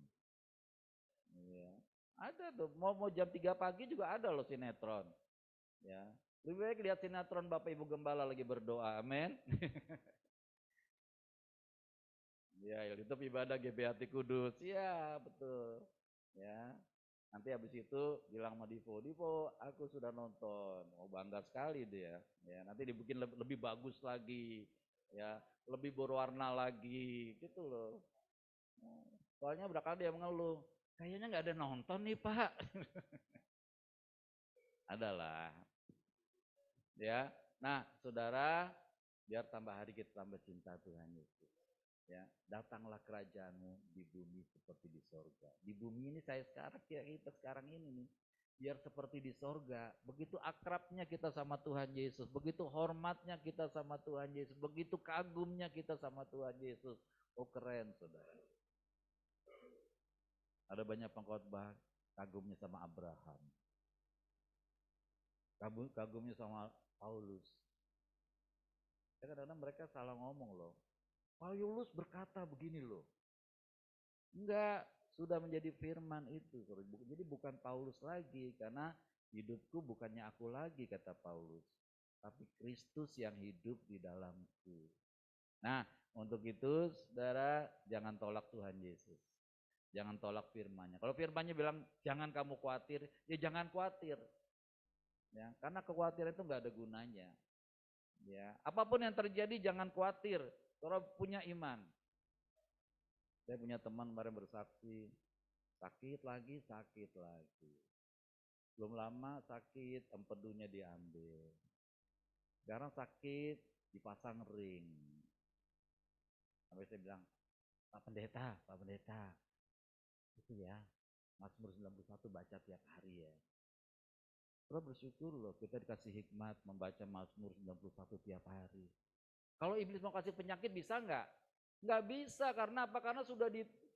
Ya. Ada tuh, mau jam 3 pagi juga ada loh sinetron. Ya. Lebih baik lihat sinetron Bapak Ibu Gembala lagi berdoa, amin. Ya, itu ibadah GBHT Kudus. Ya, betul. Ya. Nanti habis itu bilang sama Divo, aku sudah nonton. Oh, bangga sekali dia. Ya, nanti dibikin lebih bagus lagi. Ya, lebih berwarna lagi, gitu loh. Soalnya berapa kali dia mengeluh, kayaknya nggak ada nonton nih Pak. Adalah. Ya. Nah, saudara, biar tambah hari kita tambah cinta Tuhan Yesus. Ya, datanglah kerajaanmu di bumi seperti di sorga. Di bumi ini saya sekarang, kita sekarang ini nih, biar seperti di sorga. Begitu akrabnya kita sama Tuhan Yesus, begitu hormatnya kita sama Tuhan Yesus, begitu kagumnya kita sama Tuhan Yesus. Oh keren saudara. Ada banyak pengkhotbah kagumnya sama Abraham, kagumnya sama Paulus. Kadang-kadang mereka salah ngomong loh. Paulus berkata begini loh. Enggak, sudah menjadi firman itu. Jadi bukan Paulus lagi, karena hidupku bukannya aku lagi, kata Paulus. tapi Kristus yang hidup di dalamku. Nah, untuk itu saudara jangan tolak Tuhan Yesus. Jangan tolak firman-Nya. Kalau firman-Nya bilang jangan kamu khawatir, ya jangan khawatir. Ya, karena kekhawatiran itu nggak ada gunanya. Ya, apapun yang terjadi jangan khawatir. Saudara punya iman. Saya punya teman kemarin bersaksi, sakit lagi, sakit lagi. Belum lama sakit, empedunya diambil. Sekarang sakit, dipasang ring. Sampai saya bilang, Pak Pendeta, itu ya, Mazmur 91 baca tiap hari ya. Kita bersyukur loh, kita dikasih hikmat membaca Mazmur 91 tiap hari. Kalau iblis mau kasih penyakit bisa nggak? Nggak bisa, karena apa? Karena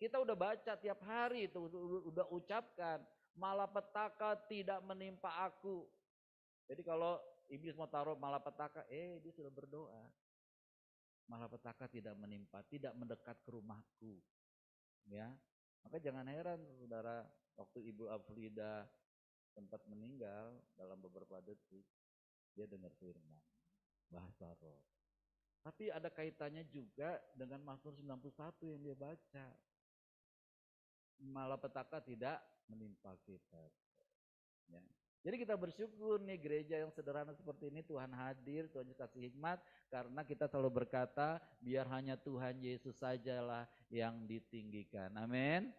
kita udah baca tiap hari itu, udah ucapkan, malapetaka tidak menimpa aku. Jadi kalau iblis mau taruh malapetaka, dia sudah berdoa. Malapetaka tidak menimpa, tidak mendekat ke rumahku. Ya, maka jangan heran saudara, waktu Ibu Afrida sempat meninggal dalam beberapa detik, dia dengar firman, bahasa roh. Tapi ada kaitannya juga dengan Mazmur 91 yang dia baca. Malapetaka tidak menimpa kita. Ya. Jadi kita bersyukur nih gereja yang sederhana seperti ini, Tuhan hadir, Tuhan kasih hikmat, karena kita selalu berkata biar hanya Tuhan Yesus sajalah yang ditinggikan. Amin.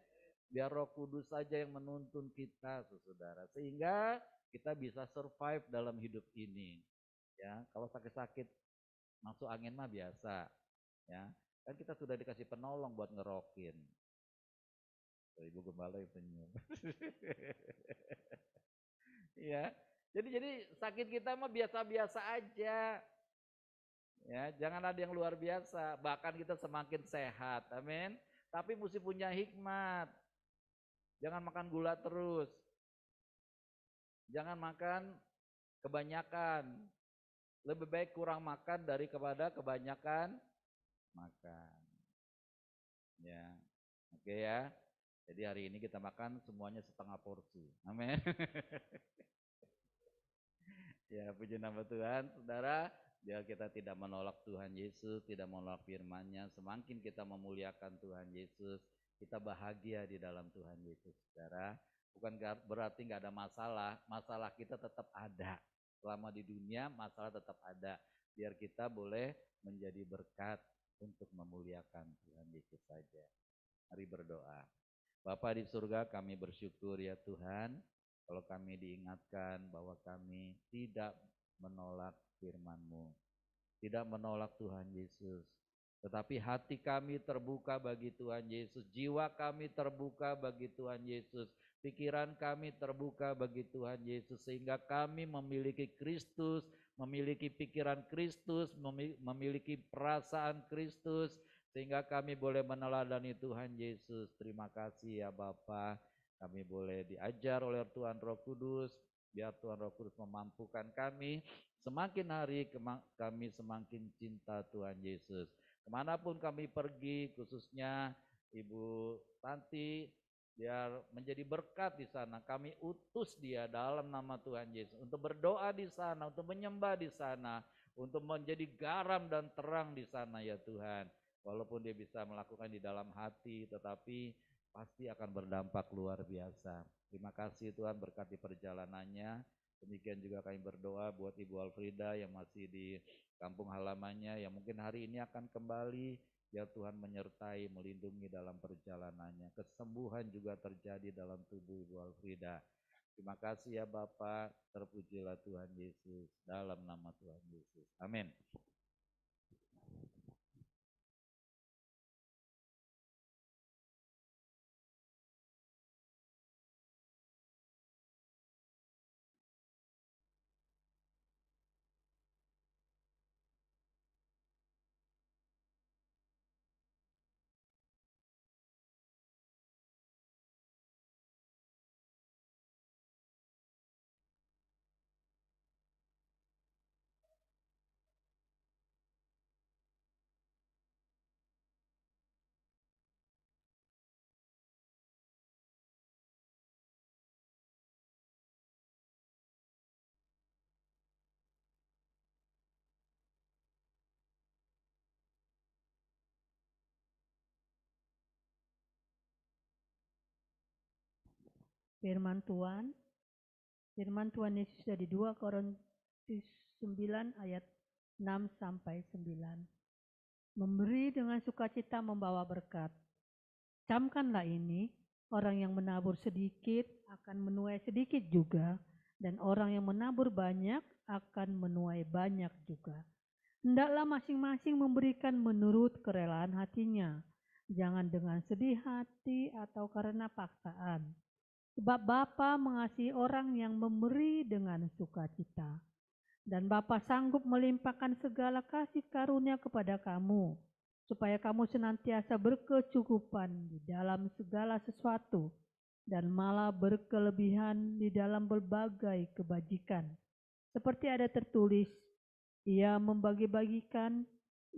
Biar Roh Kudus saja yang menuntun kita, saudara, sehingga kita bisa survive dalam hidup ini. Ya, kalau sakit-sakit masuk angin mah biasa. Ya, kan kita sudah dikasih penolong buat ngerokin. Ibu Gembala yang senyum. Ya, jadi sakit kita mah biasa-biasa aja. Ya, jangan ada yang luar biasa. Bahkan kita semakin sehat, amin. Tapi mesti punya hikmat. Jangan makan gula terus. Jangan makan kebanyakan. Lebih baik kurang makan daripada kebanyakan makan. Ya, oke ya. Jadi hari ini kita makan semuanya setengah porsi. Amin. Ya, puji nama Tuhan, saudara. Biar kita tidak menolak Tuhan Yesus, tidak menolak firman-Nya. Semakin kita memuliakan Tuhan Yesus, kita bahagia di dalam Tuhan Yesus, saudara. Bukan berarti nggak ada masalah, masalah kita tetap ada. Selama di dunia, masalah tetap ada. Biar kita boleh menjadi berkat untuk memuliakan Tuhan Yesus saja. Mari berdoa. Bapa di surga, kami bersyukur ya Tuhan, kalau kami diingatkan bahwa kami tidak menolak firman-Mu, tidak menolak Tuhan Yesus, tetapi hati kami terbuka bagi Tuhan Yesus, jiwa kami terbuka bagi Tuhan Yesus, pikiran kami terbuka bagi Tuhan Yesus, sehingga kami memiliki Kristus, memiliki pikiran Kristus, memiliki perasaan Kristus, sehingga kami boleh meneladani Tuhan Yesus. Terima kasih ya Bapa, kami boleh diajar oleh Tuhan Roh Kudus, biar Tuhan Roh Kudus memampukan kami, semakin hari kami semakin cinta Tuhan Yesus. Kemanapun kami pergi, khususnya Ibu Tanti, biar menjadi berkat di sana. Kami utus dia dalam nama Tuhan Yesus untuk berdoa di sana, untuk menyembah di sana, untuk menjadi garam dan terang di sana ya Tuhan. Walaupun dia bisa melakukan di dalam hati, tetapi pasti akan berdampak luar biasa. Terima kasih Tuhan, berkati perjalanannya. Demikian juga kami berdoa buat Ibu Alfrida yang masih di kampung halamannya, yang mungkin hari ini akan kembali. Biar Tuhan menyertai, melindungi dalam perjalanannya. Kesembuhan juga terjadi dalam tubuh Ibu Alfrida. Terima kasih ya Bapak, terpujilah Tuhan Yesus, dalam nama Tuhan Yesus. Amin. Firman Tuhan Yesus dari 2 Korintus 9 ayat 6 sampai 9. Memberi dengan sukacita membawa berkat. Camkanlah ini, orang yang menabur sedikit akan menuai sedikit juga, dan orang yang menabur banyak akan menuai banyak juga. Hendaklah masing-masing memberikan menurut kerelaan hatinya, jangan dengan sedih hati atau karena paksaan. Sebab Bapa mengasihi orang yang memberi dengan sukacita. Dan Bapa sanggup melimpahkan segala kasih karunia kepada kamu, supaya kamu senantiasa berkecukupan di dalam segala sesuatu, dan malah berkelebihan di dalam berbagai kebajikan. Seperti ada tertulis, Ia membagi-bagikan,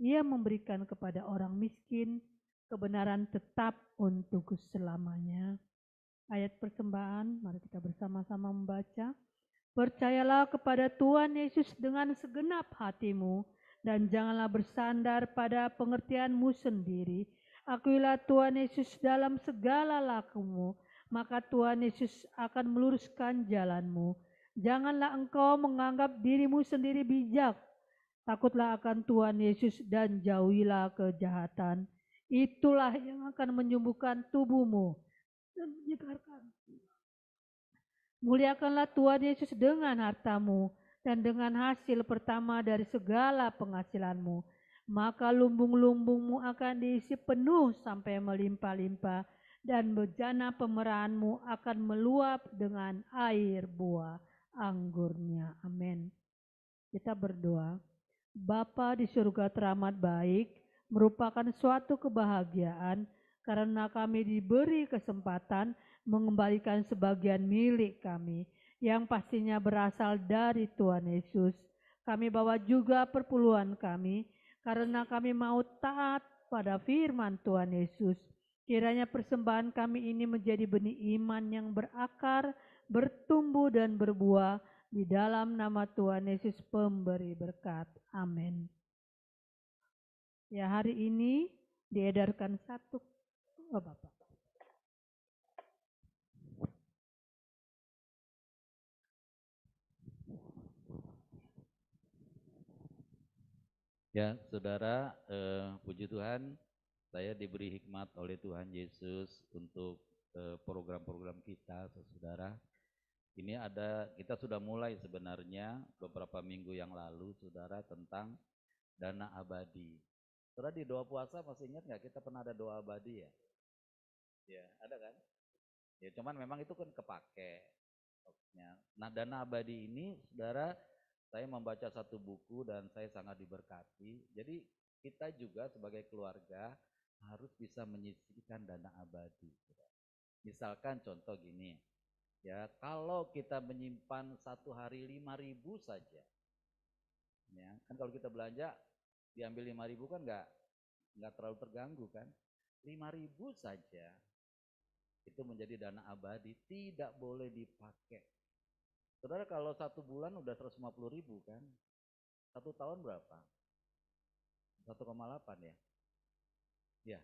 Ia memberikan kepada orang miskin, kebenaran tetap untuk selamanya. Ayat persembahan, mari kita bersama-sama membaca. Percayalah kepada Tuhan Yesus dengan segenap hatimu, dan janganlah bersandar pada pengertianmu sendiri. Akuilah Tuhan Yesus dalam segala lakumu, maka Tuhan Yesus akan meluruskan jalanmu. Janganlah engkau menganggap dirimu sendiri bijak. Takutlah akan Tuhan Yesus dan jauhilah kejahatan. Itulah yang akan menyembuhkan tubuhmu dan menyegarkan. Muliakanlah Tuhan Yesus dengan hartamu dan dengan hasil pertama dari segala penghasilanmu. Maka lumbung-lumbungmu akan diisi penuh sampai melimpah-limpah, dan bejana pemerahanmu akan meluap dengan air buah anggurnya. Amin. Kita berdoa. Bapa di surga teramat baik, merupakan suatu kebahagiaan karena kami diberi kesempatan mengembalikan sebagian milik kami yang pastinya berasal dari Tuhan Yesus. Kami bawa juga perpuluhan kami karena kami mau taat pada firman Tuhan Yesus. Kiranya persembahan kami ini menjadi benih iman yang berakar, bertumbuh dan berbuah di dalam nama Tuhan Yesus pemberi berkat. Amin. Ya, hari ini diedarkan satu Bapak. Ya, saudara, puji Tuhan, saya diberi hikmat oleh Tuhan Yesus untuk program-program kita, saudara. Ini kita sudah mulai sebenarnya beberapa minggu yang lalu, saudara, tentang dana abadi. Saudara, di doa puasa masih ingat nggak kita pernah ada doa abadi ya? Ya, ada kan? Ya, cuman memang itu kan kepake. Nah, dana abadi ini, saudara, saya membaca satu buku dan saya sangat diberkati. Jadi kita juga sebagai keluarga harus bisa menyisihkan dana abadi. Misalkan contoh gini, ya kalau kita menyimpan satu hari 5.000 saja, ya kan kalau kita belanja diambil 5.000 kan nggak terlalu terganggu kan, 5.000 saja itu menjadi dana abadi, tidak boleh dipakai. Saudara, kalau satu bulan udah 150.000 kan, satu tahun berapa? 1,8 ya? Ya,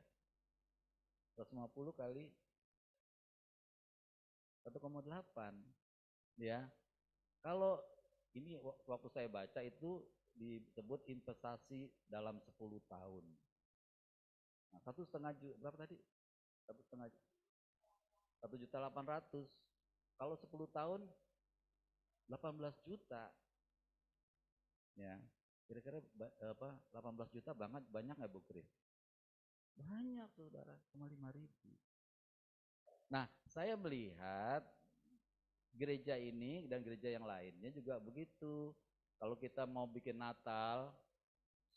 150 kali 1,8 ya. Kalau ini waktu saya baca itu disebut investasi dalam 10 tahun. Nah, 1,5 juta, berapa tadi? 1,8 juta. Kalau 10 tahun 18 juta. Ya. Kira-kira 18 juta banyak nggak Bu Kris? Banyak, saudara, cuma 5.000. Nah, saya melihat gereja ini dan gereja yang lainnya juga begitu. Kalau kita mau bikin Natal,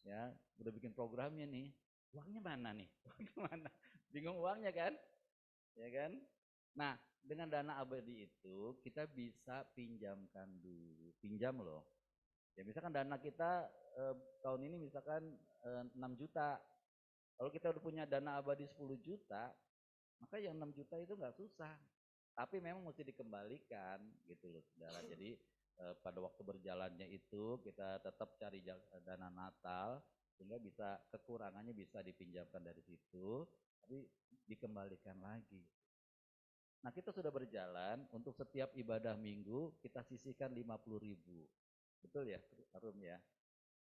ya udah bikin programnya nih, uangnya mana nih? Mana? Bingung uangnya kan? Ya kan? Nah, dengan dana abadi itu kita bisa pinjamkan dulu, pinjam loh. Ya misalkan dana kita tahun ini misalkan 6 juta. Kalau kita udah punya dana abadi 10 juta, maka yang 6 juta itu nggak susah. Tapi memang mesti dikembalikan gitu loh, saudara. Jadi pada waktu berjalannya itu kita tetap cari dana Natal sehingga bisa kekurangannya bisa dipinjamkan dari situ, tapi dikembalikan lagi. Nah kita sudah berjalan untuk setiap ibadah minggu kita sisihkan 50.000. Betul ya Rum ya?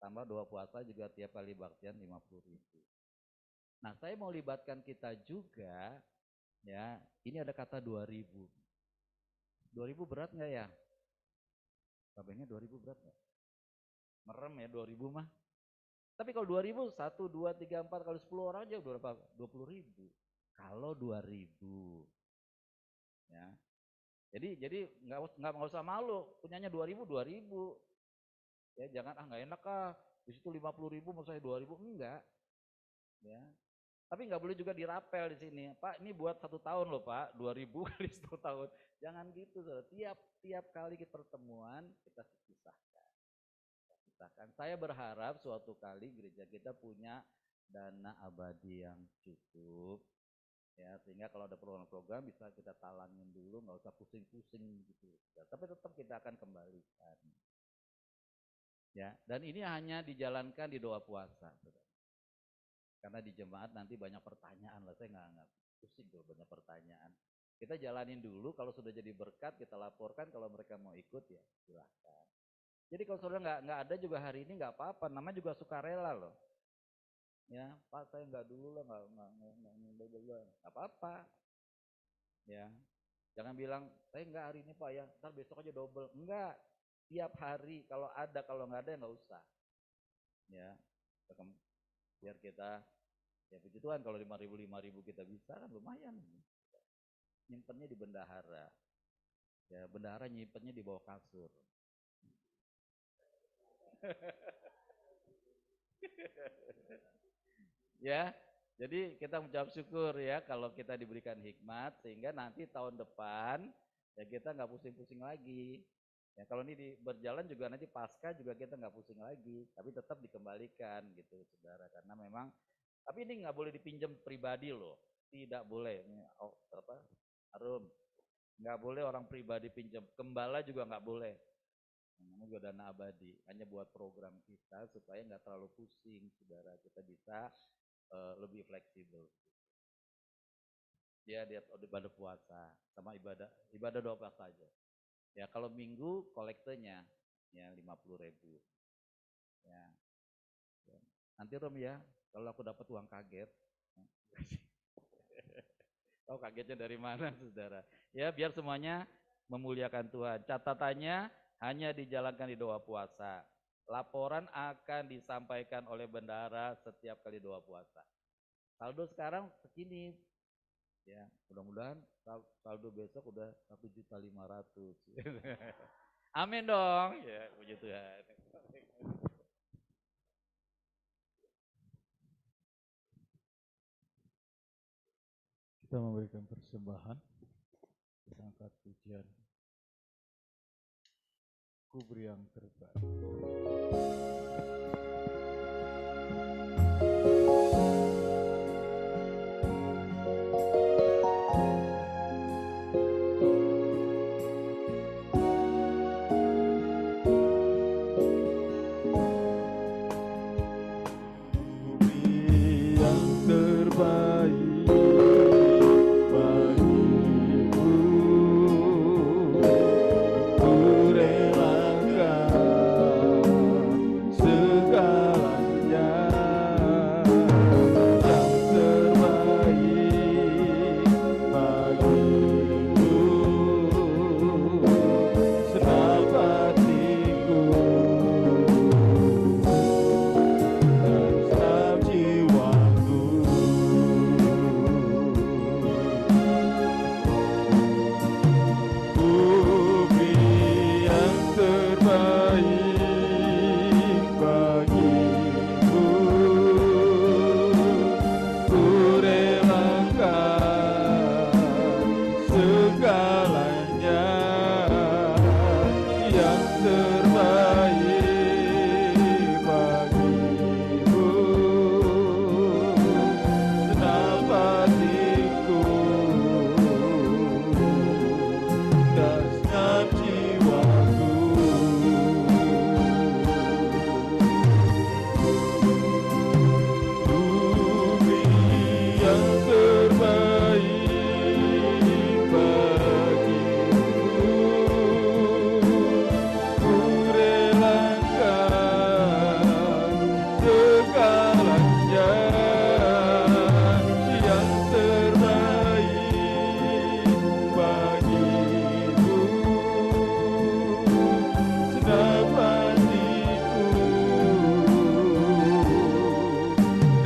Tambah 2 puasa juga tiap kali baktian 50.000. Nah saya mau libatkan kita juga ya, ini ada kata 2.000. 2.000 berat nggak ya? Kabehnya 2.000 berat nggak? Merem ya 2.000 mah. Tapi kalau 2.000, 1, 2, 3, 4, kalau 10 orang aja berapa? 20.000. Kalau 2.000. Ya. Jadi nggak usah malu, punyanya 2.000, 2.000. Ya jangan nggak enak di situ 50.000 mau saya 2.000, enggak. Ya. Tapi nggak boleh juga dirapel di sini. Pak, ini buat 1 tahun loh Pak, 2.000 kali 1 tahun. Jangan gitu, saudara. Tiap kali kita pertemuan kita pisahkan. Saya berharap suatu kali gereja kita punya dana abadi yang cukup, ya sehingga kalau ada program-program bisa kita talangin dulu, nggak usah pusing-pusing gitu. Ya, tapi tetap kita akan kembalikan. Ya, dan ini hanya dijalankan di doa puasa, saudara. Karena di jemaat nanti banyak pertanyaan lah, saya nggak pusing tuh banyak pertanyaan. Kita jalanin dulu, kalau sudah jadi berkat kita laporkan, kalau mereka mau ikut ya silahkan. Jadi kalau saudara nggak ada juga hari ini nggak apa-apa, namanya juga sukarela loh. Ya Pak saya nggak dulu lah, nggak apa-apa. Ya jangan bilang saya nggak hari ini Pak ya, ntar besok aja double. Enggak, tiap hari kalau ada, kalau nggak ada nggak usah. Ya biar kita ya puji Tuhan kalau 5.000 kita bisa kan lumayan. Nyimpennya di bendahara. Ya bendahara nyimpennya di bawah kasur. Ya, jadi kita mengucap syukur ya kalau kita diberikan hikmat sehingga nanti tahun depan ya kita nggak pusing-pusing lagi. Ya kalau ini berjalan juga nanti pasca juga kita nggak pusing lagi, tapi tetap dikembalikan gitu saudara, karena memang tapi ini nggak boleh dipinjam pribadi loh, tidak boleh. Arum nggak boleh orang pribadi pinjam, gembala juga nggak boleh. Namanya juga dana abadi, hanya buat program kita supaya nggak terlalu pusing, saudara. Kita bisa lebih fleksibel. Ya dia ibadah puasa sama ibadah doa puasa aja. Ya kalau minggu kolektenya ya 50.000. Ya. Nanti Rom ya, kalau aku dapat uang kaget. Tahu kagetnya dari mana saudara? Ya biar semuanya memuliakan Tuhan. Catatannya hanya dijalankan di doa puasa. Laporan akan disampaikan oleh bendahara setiap kali doa puasa. Saldo sekarang segini. Ya, mudah-mudahan saldo besok udah 1.500.000. Amin dong. Ya, puji Tuhan. Kita memberikan persembahan, kita angkat pujian Kuberi yang terbaik.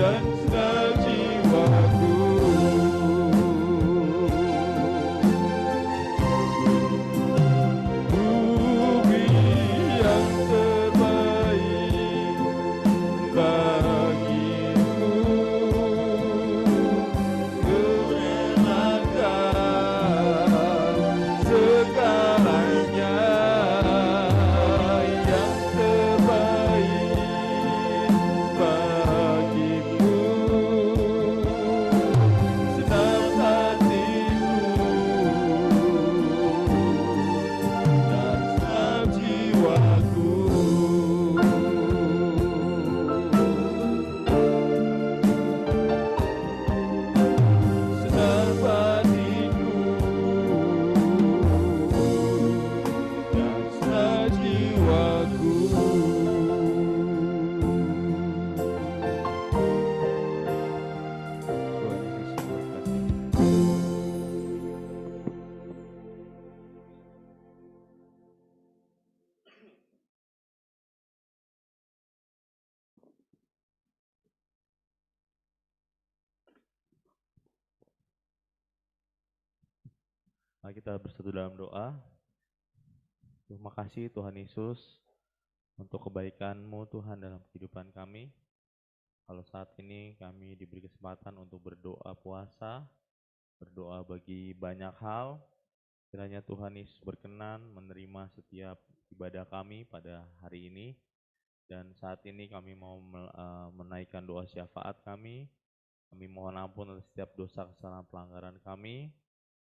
dan segenap jiwaku. Bumi yang terbaik bagimu, kurelakan segalanya yang terbaik bagimu. Senang hatiku dan senang jiwaku. Senang batinku dan senang jiwaku. Tuhan Yesus memberkati. Mari kita bersatu dalam doa. Terima kasih Tuhan Yesus untuk kebaikan-Mu Tuhan dalam kehidupan kami. Kalau saat ini kami diberi kesempatan untuk berdoa puasa, berdoa bagi banyak hal, kiranya Tuhan Yesus berkenan menerima setiap ibadah kami pada hari ini. Dan saat ini kami mau menaikkan doa syafaat kami. Kami mohon ampun atas setiap dosa, kesalahan, pelanggaran kami.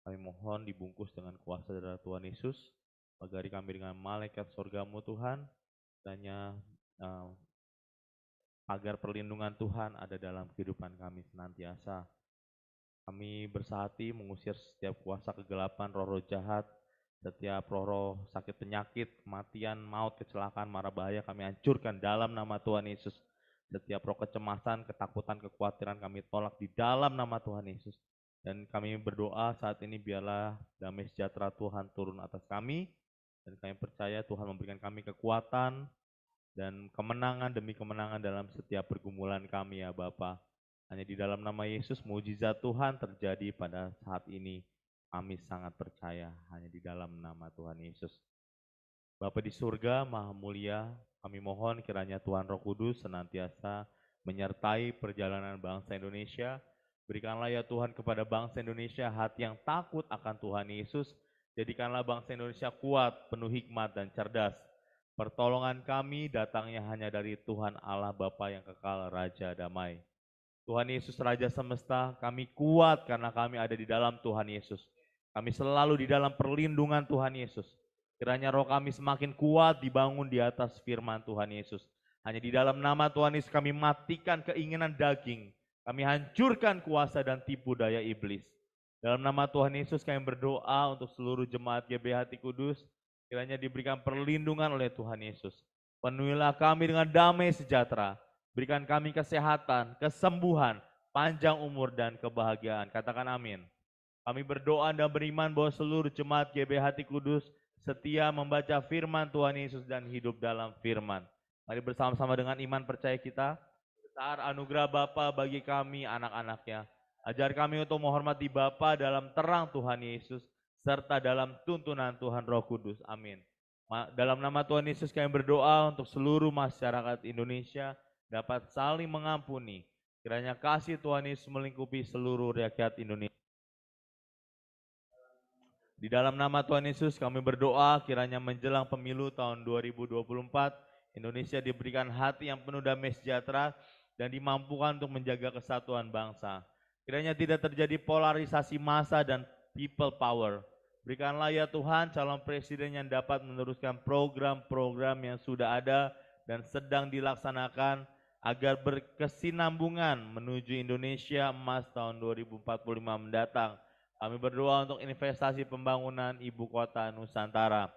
Kami mohon dibungkus dengan kuasa darah Tuhan Yesus. Pagari kami dengan malaikat sorgamu Tuhan. Kiranya agar perlindungan Tuhan ada dalam kehidupan kami senantiasa. Kami bersahati mengusir setiap kuasa kegelapan, roh-roh jahat, setiap roh-roh sakit penyakit, kematian, maut, kecelakaan, mara bahaya kami hancurkan dalam nama Tuhan Yesus. Setiap roh kecemasan, ketakutan, kekhawatiran kami tolak di dalam nama Tuhan Yesus. Dan kami berdoa saat ini biarlah damai sejahtera Tuhan turun atas kami. Dan kami percaya Tuhan memberikan kami kekuatan dan kemenangan demi kemenangan dalam setiap pergumulan kami ya Bapa. Hanya di dalam nama Yesus mukjizat Tuhan terjadi pada saat ini. Kami sangat percaya hanya di dalam nama Tuhan Yesus. Bapa di surga Maha Mulia, kami mohon kiranya Tuhan Roh Kudus senantiasa menyertai perjalanan bangsa Indonesia. Berikanlah ya Tuhan kepada bangsa Indonesia hati yang takut akan Tuhan Yesus. Jadikanlah bangsa Indonesia kuat, penuh hikmat dan cerdas. Pertolongan kami datangnya hanya dari Tuhan Allah Bapa yang kekal, Raja Damai. Tuhan Yesus Raja Semesta, kami kuat karena kami ada di dalam Tuhan Yesus. Kami selalu di dalam perlindungan Tuhan Yesus. Kiranya roh kami semakin kuat dibangun di atas firman Tuhan Yesus. Hanya di dalam nama Tuhan Yesus kami matikan keinginan daging. Kami hancurkan kuasa dan tipu daya iblis. Dalam nama Tuhan Yesus kami berdoa untuk seluruh jemaat GBI Hati Kudus. Kiranya diberikan perlindungan oleh Tuhan Yesus. Penuhilah kami dengan damai sejahtera. Berikan kami kesehatan, kesembuhan, panjang umur dan kebahagiaan. Katakan amin. Kami berdoa dan beriman bahwa seluruh jemaat GBI Hati Kudus setia membaca firman Tuhan Yesus dan hidup dalam firman. Mari bersama-sama dengan iman percaya kita. Besar anugerah Bapa bagi kami anak-anaknya. Ajar kami untuk menghormati Bapa dalam terang Tuhan Yesus, serta dalam tuntunan Tuhan Roh Kudus. Amin. Dalam nama Tuhan Yesus kami berdoa untuk seluruh masyarakat Indonesia dapat saling mengampuni. Kiranya kasih Tuhan Yesus melingkupi seluruh rakyat Indonesia. Di dalam nama Tuhan Yesus kami berdoa kiranya menjelang pemilu tahun 2024, Indonesia diberikan hati yang penuh damai sejahtera dan dimampukan untuk menjaga kesatuan bangsa. Kiranya tidak terjadi polarisasi massa dan people power. Berikanlah ya Tuhan calon presiden yang dapat meneruskan program-program yang sudah ada dan sedang dilaksanakan agar berkesinambungan menuju Indonesia emas tahun 2045 mendatang. Kami berdoa untuk investasi pembangunan ibu kota Nusantara.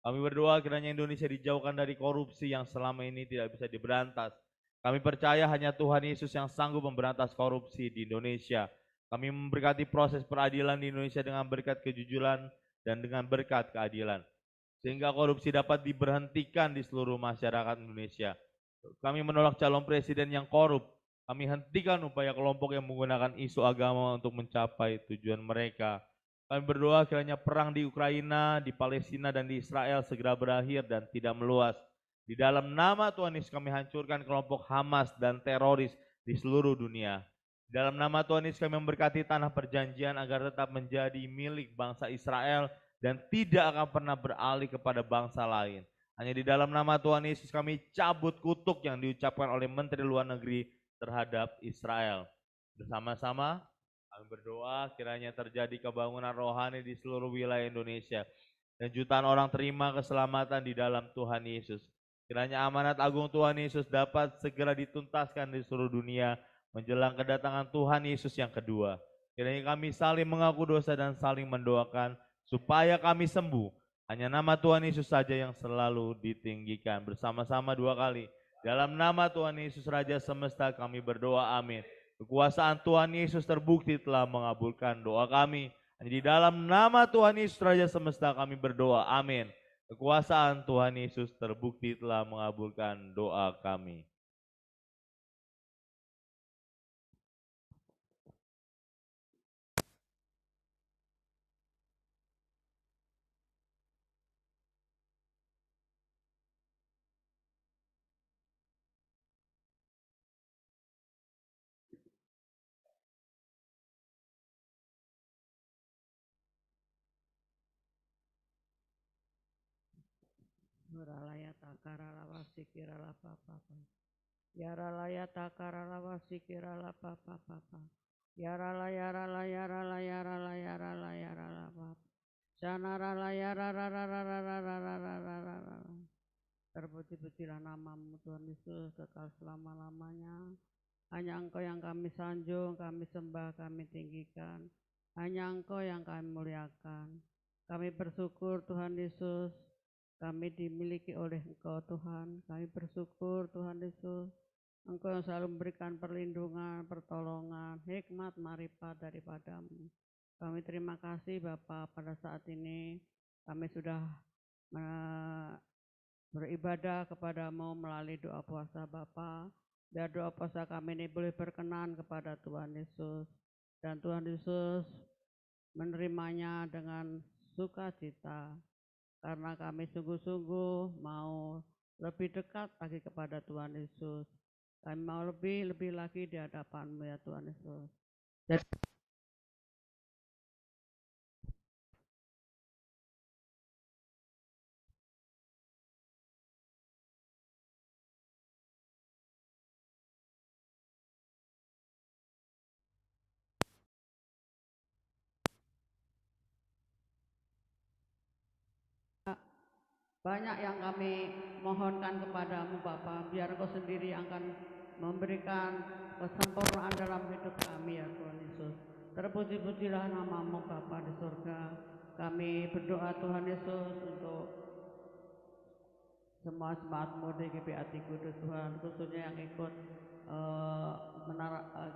Kami berdoa kiranya Indonesia dijauhkan dari korupsi yang selama ini tidak bisa diberantas. Kami percaya hanya Tuhan Yesus yang sanggup memberantas korupsi di Indonesia. Kami memberkati proses peradilan di Indonesia dengan berkat kejujuran dan dengan berkat keadilan. Sehingga korupsi dapat diberhentikan di seluruh masyarakat Indonesia. Kami menolak calon presiden yang korup. Kami hentikan upaya kelompok yang menggunakan isu agama untuk mencapai tujuan mereka. Kami berdoa kiranya perang di Ukraina, di Palestina, dan di Israel segera berakhir dan tidak meluas. Di dalam nama Tuhan Yesus kami hancurkan kelompok Hamas dan teroris di seluruh dunia. Di dalam nama Tuhan Yesus kami memberkati tanah perjanjian agar tetap menjadi milik bangsa Israel dan tidak akan pernah beralih kepada bangsa lain. Hanya di dalam nama Tuhan Yesus kami cabut kutuk yang diucapkan oleh Menteri Luar Negeri terhadap Israel. Bersama-sama kami berdoa kiranya terjadi kebangunan rohani di seluruh wilayah Indonesia dan jutaan orang terima keselamatan di dalam Tuhan Yesus. Kiranya amanat agung Tuhan Yesus dapat segera dituntaskan di seluruh dunia menjelang kedatangan Tuhan Yesus yang kedua. Kiranya kami saling mengaku dosa dan saling mendoakan supaya kami sembuh. Hanya nama Tuhan Yesus saja yang selalu ditinggikan. Bersama-sama dua kali. Dalam nama Tuhan Yesus Raja Semesta kami berdoa, amin. Kekuasaan Tuhan Yesus terbukti telah mengabulkan doa kami. Di dalam nama Tuhan Yesus Raja Semesta kami berdoa, amin. Kekuasaan Tuhan Yesus terbukti telah mengabulkan doa kami. Suralaya takarala wasikirala papa. Yaralaya takarala wasikirala papa. Yarala yarala yarala yarala yarala yarala papa. Sanarala yararararararararararararara. Terpuji-pujilah namamu Tuhan Yesus kekal selama-lamanya. Hanya Engkau yang kami sanjung, kami sembah, kami tinggikan. Hanya Engkau yang kami muliakan. Kami bersyukur Tuhan Yesus, kami dimiliki oleh Engkau Tuhan. Kami bersyukur Tuhan Yesus, Engkau yang selalu memberikan perlindungan, pertolongan, hikmat, marifat daripada-Mu. Kami terima kasih Bapa, pada saat ini kami sudah beribadah kepadamu melalui doa puasa Bapa. Biar doa puasa kami ini boleh berkenan kepada Tuhan Yesus. Dan Tuhan Yesus menerimanya dengan sukacita. Karena kami sungguh-sungguh mau lebih dekat lagi kepada Tuhan Yesus. Kami mau lebih lagi di hadapan-Mu ya Tuhan Yesus. Banyak yang kami mohonkan kepadamu Bapa, biar Engkau sendiri yang akan memberikan kesempurnaan dalam hidup kami ya Tuhan Yesus. Terpuji-pujilah namamu Bapa di surga. Kami berdoa Tuhan Yesus untuk semua jemaat-Mu di GPAT Kudus Tuhan, khususnya yang ikut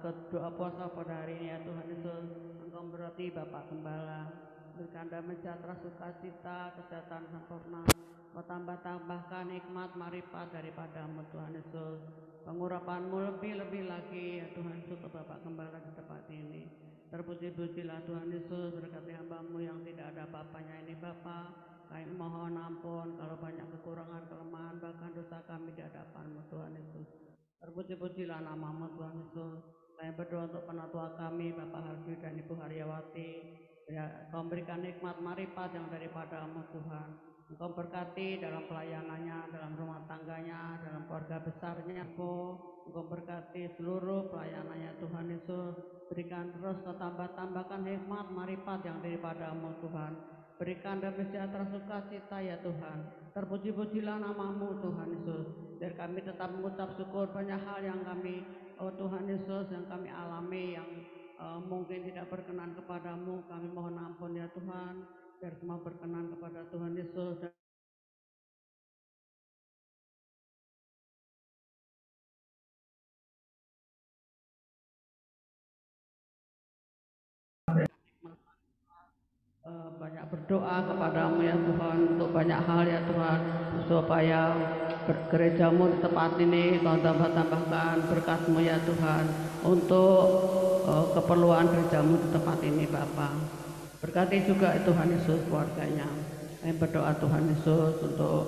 ikut doa puasa pada hari ini ya Tuhan Yesus. Engkau berarti Bapak Gembala, berikan damai sejahtera, sukacita, kesehatan sempurna. Kau tambah-tambahkan nikmat marifat daripada-Mu Tuhan Yesus. Pengurapan-Mu lebih lagi ya Tuhan Yesus ke Bapak Gembala di tempat ini. Terpuji-pujilah Tuhan Yesus, berkati hamba-Mu yang tidak ada apa-apanya ini Bapa. Kami mohon ampun kalau banyak kekurangan, kelemahan, bahkan dosa kami di hadapan-Mu Tuhan Yesus. Terpuji-pujilah namamu Tuhan Yesus. Kami berdoa untuk penatua kami, Bapak Hardi dan Ibu Haryawati. Ya, Kau berikan nikmat marifat yang daripada-Mu Tuhan. Engkau berkati dalam pelayanannya, dalam rumah tangganya, dalam keluarga besarnya. Engkau berkati seluruh pelayanannya Tuhan Yesus. Berikan terus Kau tambahkan hikmat marifat yang daripada-Mu Tuhan. Berikan damai sejahtera sukacita ya Tuhan. Terpuji-pujilah namamu Tuhan Yesus. Biar kami tetap mengucap syukur banyak hal yang kami, oh Tuhan Yesus, yang kami alami yang mungkin tidak berkenan kepadamu. Kami mohon ampun ya Tuhan. Biar semua berkenan kepada Tuhan Yesus. Banyak berdoa kepadamu ya Tuhan untuk banyak hal ya Tuhan, supaya gerejamu di tempat ini, Kau tambah-tambahkan berkat-Mu ya Tuhan, untuk keperluan gerejamu di tempat ini Bapa. Berkati juga Tuhan Yesus keluarganya. Kami berdoa Tuhan Yesus untuk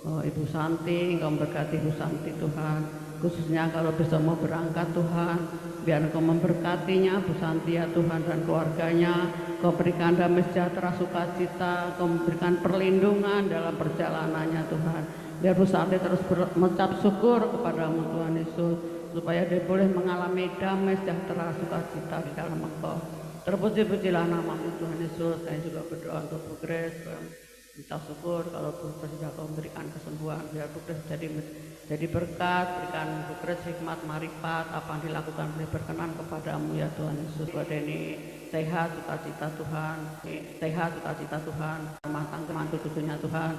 Ibu Santi, Engkau berkati Ibu Santi Tuhan, khususnya kalau bisa mau berangkat Tuhan, biar Engkau memberkatinya Bu Santi ya Tuhan dan keluarganya. Kau berikan damai sejahtera, sukacita, Kau memberikan perlindungan dalam perjalanannya Tuhan. Biar Bu Santi terus mengucap syukur kepadamu Tuhan Yesus, supaya dia boleh mengalami damai sejahtera, sukacita di dalam Engkau. Terpuji-pujilah namamu Tuhan Yesus. Saya juga berdoa untuk Bu Grace, minta syukur kalau Bu Grace juga Kau memberikan kesembuhan, biar Bu Grace jadi berkat, berikan Bu Grace hikmat marifat, apa yang dilakukan boleh berkenan kepadamu ya Tuhan Yesus. Buat ini sehat sukacita Tuhan, sehat sukacita Tuhan, rumah tangga mantu cucunya Tuhan,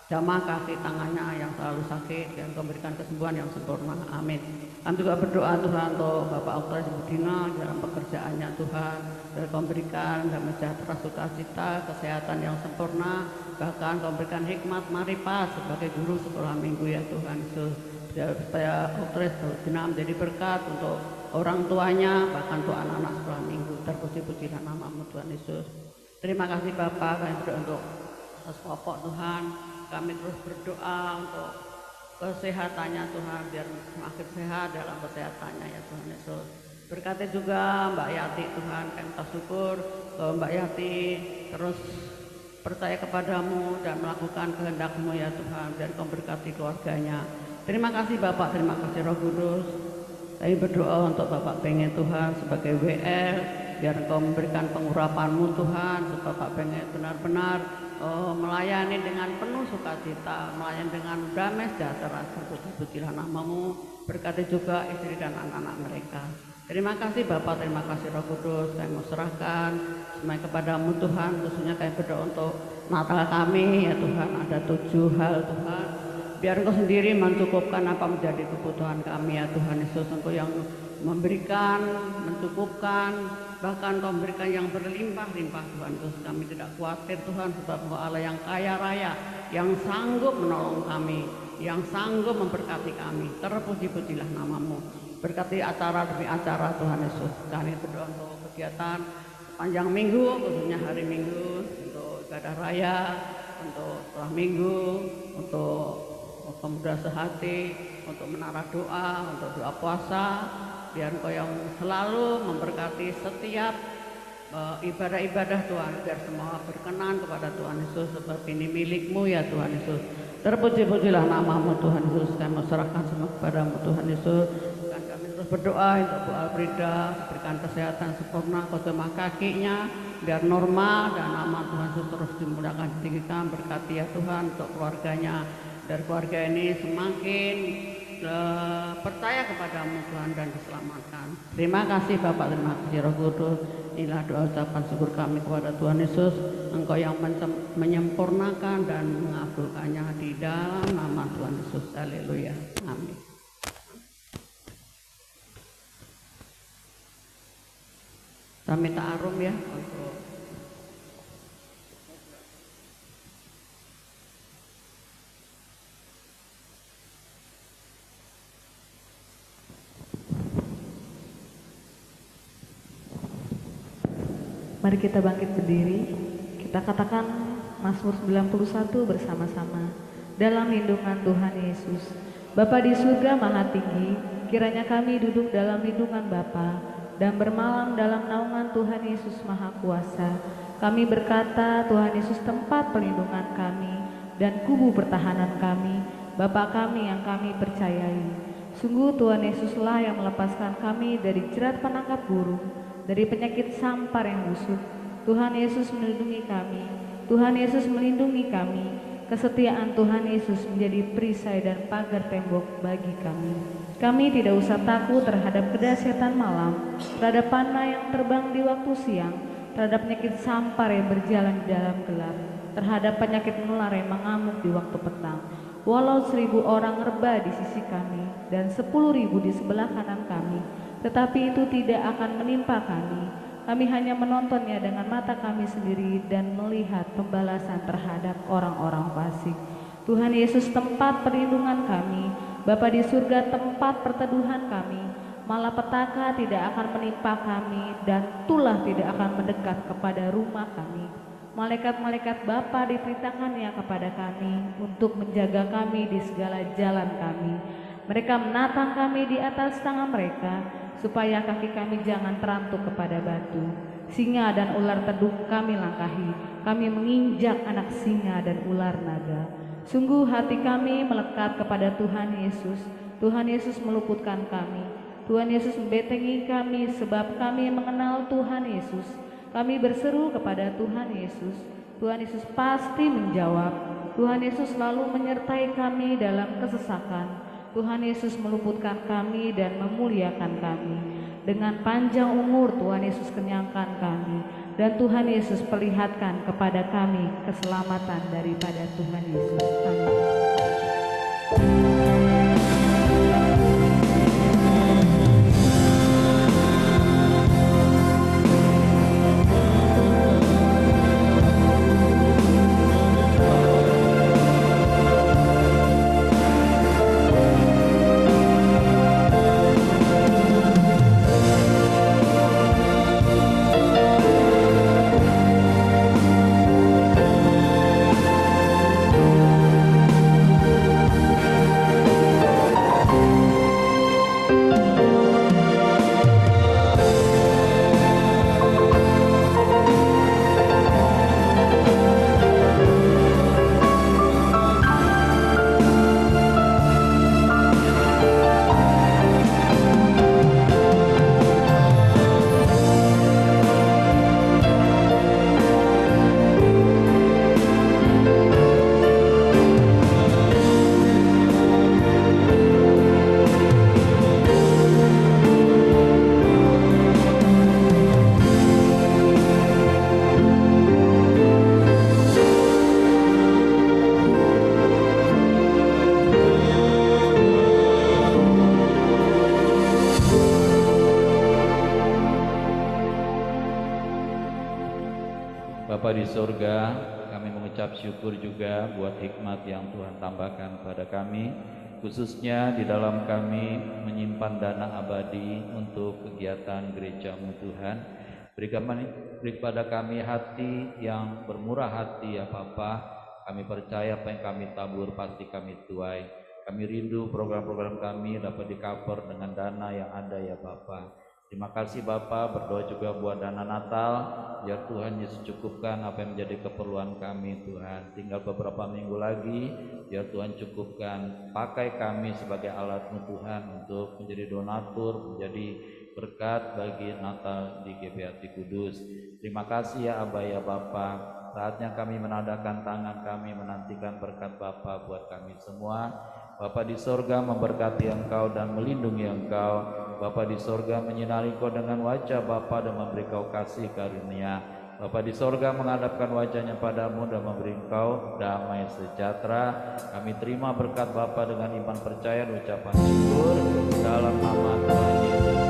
jamah kaki tangannya yang selalu sakit, yang Kau berikan kesembuhan yang sempurna, amin. Kami juga berdoa Tuhan untuk Bapak Oktavius Budina dalam pekerjaannya Tuhan, dan Kau berikan damai sejahtera, sukacita, kesehatan yang sempurna, bahkan Kau berikan hikmat marifat sebagai guru sekolah minggu ya Tuhan Yesus, supaya Oktavius Budina menjadi berkat untuk orang tuanya, bahkan untuk anak-anak sekolah minggu. Terpuji-pujilah namamu Tuhan Yesus. Terima kasih Bapak, kami berdoa untuk Bapak Tuhan. Kami terus berdoa untuk kesehatannya Tuhan, biar semakin sehat dalam kesehatannya ya Tuhan Yesus. Berkati juga Mbak Yati Tuhan, kami bersyukur Mbak Yati terus percaya kepadamu dan melakukan kehendak-Mu ya Tuhan, dan Kau berkati keluarganya. Terima kasih Bapak, terima kasih Roh Kudus. Kami berdoa untuk Bapak Pengen Tuhan sebagai WL, biar Kau memberikan pengurapan-Mu Tuhan, supaya Bapak Pengen benar-benar melayani dengan penuh sukacita, melayani dengan damai sejahtera. Terpuji-pujilah namamu, berkati juga istri dan anak-anak mereka. Terima kasih Bapak, terima kasih Roh Kudus. Kami mau serahkan semuanya kepadamu Tuhan, khususnya kami berdoa untuk Natal kami ya Tuhan. Ada 7 hal Tuhan, biar Engkau sendiri mencukupkan apa menjadi kebutuhan kami ya Tuhan Yesus. Engkau yang memberikan, mencukupkan, bahkan Kau memberikan yang berlimpah-limpah Tuhan Yesus. Kami tidak khawatir Tuhan, sebab Engkau Allah yang kaya raya, yang sanggup menolong kami, yang sanggup memberkati kami. Terpuji-pujilah namamu, berkati acara demi acara Tuhan Yesus. Kami berdoa untuk kegiatan panjang minggu, khususnya hari Minggu, untuk ibadah raya, untuk setelah minggu, untuk pemuda sehati, untuk menara doa, untuk doa puasa. Biar Engkau yang selalu memberkati setiap ibadah-ibadah Tuhan, biar semua berkenan kepada Tuhan Yesus, sebab ini milik-Mu ya Tuhan Yesus. Terpuji-pujilah namamu Tuhan Yesus. Kami serahkan semua kepadamu Tuhan Yesus. Dan kami terus berdoa untuk Bu Alfrida, berikan kesehatan sempurna, Kau jemah kakinya biar normal, dan nama Tuhan Yesus terus dimuliakan, ditinggikan. Berkati ya Tuhan untuk keluarganya, dan keluarga ini semakin percaya kepadamu Tuhan dan diselamatkan. Terima kasih Bapak, terima kasih Roh Kudus. Inilah doa ucapan syukur kami kepada Tuhan Yesus, Engkau yang menyempurnakan dan mengabulkannya di dalam nama Tuhan Yesus. Haleluya, amin. Kita minta arum ya untuk Mari kita bangkit berdiri, kita katakan Mazmur 91 bersama-sama. Dalam lindungan Tuhan Yesus, Bapa di surga maha tinggi, kiranya kami duduk dalam lindungan Bapa dan bermalam dalam naungan Tuhan Yesus maha kuasa. Kami berkata, Tuhan Yesus tempat perlindungan kami dan kubu pertahanan kami, Bapa kami yang kami percayai. Sungguh Tuhan Yesuslah yang melepaskan kami dari jerat penangkap burung, dari penyakit sampar yang busuk. Tuhan Yesus melindungi kami, Tuhan Yesus melindungi kami. Kesetiaan Tuhan Yesus menjadi perisai dan pagar tembok bagi kami. Kami tidak usah takut terhadap kedahsyatan malam, terhadap panah yang terbang di waktu siang, terhadap penyakit sampar yang berjalan di dalam gelap, terhadap penyakit menular yang mengamuk di waktu petang. Walau 1000 orang rebah di sisi kami dan 10.000 di sebelah kanan kami, tetapi itu tidak akan menimpa kami. Kami hanya menontonnya dengan mata kami sendiri dan melihat pembalasan terhadap orang-orang fasik. Tuhan Yesus tempat perlindungan kami, Bapa di surga tempat perteduhan kami, malapetaka tidak akan menimpa kami dan tulah tidak akan mendekat kepada rumah kami. Malaikat-malaikat Bapa diperintahkannya kepada kami untuk menjaga kami di segala jalan kami. Mereka menatang kami di atas tangan mereka, supaya kaki kami jangan terantuk kepada batu. Singa dan ular tedung kami langkahi, kami menginjak anak singa dan ular naga. Sungguh hati kami melekat kepada Tuhan Yesus. Tuhan Yesus meluputkan kami. Tuhan Yesus membentengi kami sebab kami mengenal Tuhan Yesus. Kami berseru kepada Tuhan Yesus. Tuhan Yesus pasti menjawab. Tuhan Yesus selalu menyertai kami dalam kesesakan. Tuhan Yesus meluputkan kami dan memuliakan kami. Dengan panjang umur Tuhan Yesus kenyangkan kami. Dan Tuhan Yesus perlihatkan kepada kami keselamatan daripada Tuhan Yesus. Amin. Bapa di surga, kami mengucap syukur juga buat hikmat yang Tuhan tambahkan pada kami, khususnya di dalam kami menyimpan dana abadi untuk kegiatan gereja-Mu Tuhan. Beri kepada kami hati yang bermurah hati ya Bapa. Kami percaya apa yang kami tabur pasti kami tuai. Kami rindu program-program kami dapat di-cover dengan dana yang ada ya Bapa. Terima kasih Bapa, berdoa juga buat dana Natal, biar Tuhan Yesus cukupkan apa yang menjadi keperluan kami Tuhan. Tinggal beberapa minggu lagi, biar Tuhan cukupkan. Pakai kami sebagai alat-Mu Tuhan untuk menjadi donatur, menjadi berkat bagi Natal di GBHT Kudus. Terima kasih ya Aba ya Bapa. Saatnya kami menadakan tangan kami menantikan berkat Bapa buat kami semua. Bapa di sorga memberkati Engkau dan melindungi Engkau. Bapa di sorga menyinari Engkau dengan wajah Bapa dan memberi Engkau kasih karunia. Bapa di sorga menghadapkan wajahnya padamu dan memberi Engkau damai sejahtera. Kami terima berkat Bapa dengan iman percaya dan ucapan syukur dalam nama Tuhan Yesus.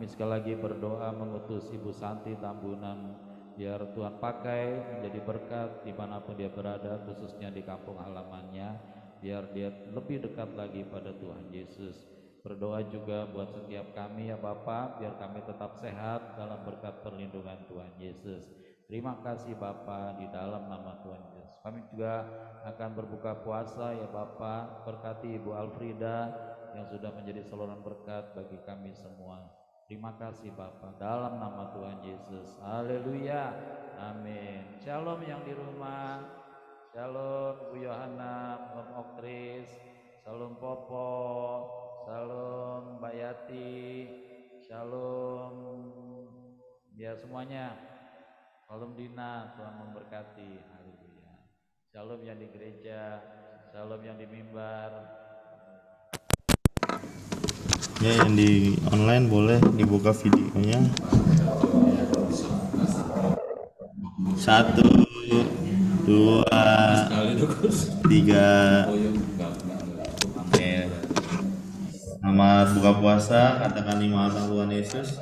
Sekali lagi berdoa mengutus Ibu Santi Tambunan, biar Tuhan pakai menjadi berkat dimanapun dia berada, khususnya di kampung halamannya, biar dia lebih dekat lagi pada Tuhan Yesus. Berdoa juga buat setiap kami ya Bapak, biar kami tetap sehat dalam berkat perlindungan Tuhan Yesus. Terima kasih Bapa, di dalam nama Tuhan Yesus. Kami juga akan berbuka puasa ya Bapa. Berkati Ibu Alfrida yang sudah menjadi saluran berkat bagi kami semua. Terima kasih Bapa, dalam nama Tuhan Yesus. Haleluya. Amin. Shalom yang di rumah. Shalom Bu Yohana, Om Oktris. Shalom Popo. Shalom Mbak Yati. Shalom ya semuanya. Shalom Dina, Tuhan memberkati. Haleluya. Shalom yang di gereja, shalom yang di mimbar. Ya, yang di online boleh dibuka videonya. 1, 2, 3. Oke. Selamat buka puasa, katakan 5 tentang Tuhan Yesus.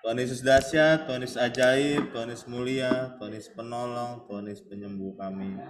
Tuhan Yesus dahsyat, Tuhan Yesus ajaib, Tuhan Yesus mulia, Tuhan Yesus penolong, Tuhan Yesus penyembuh kami.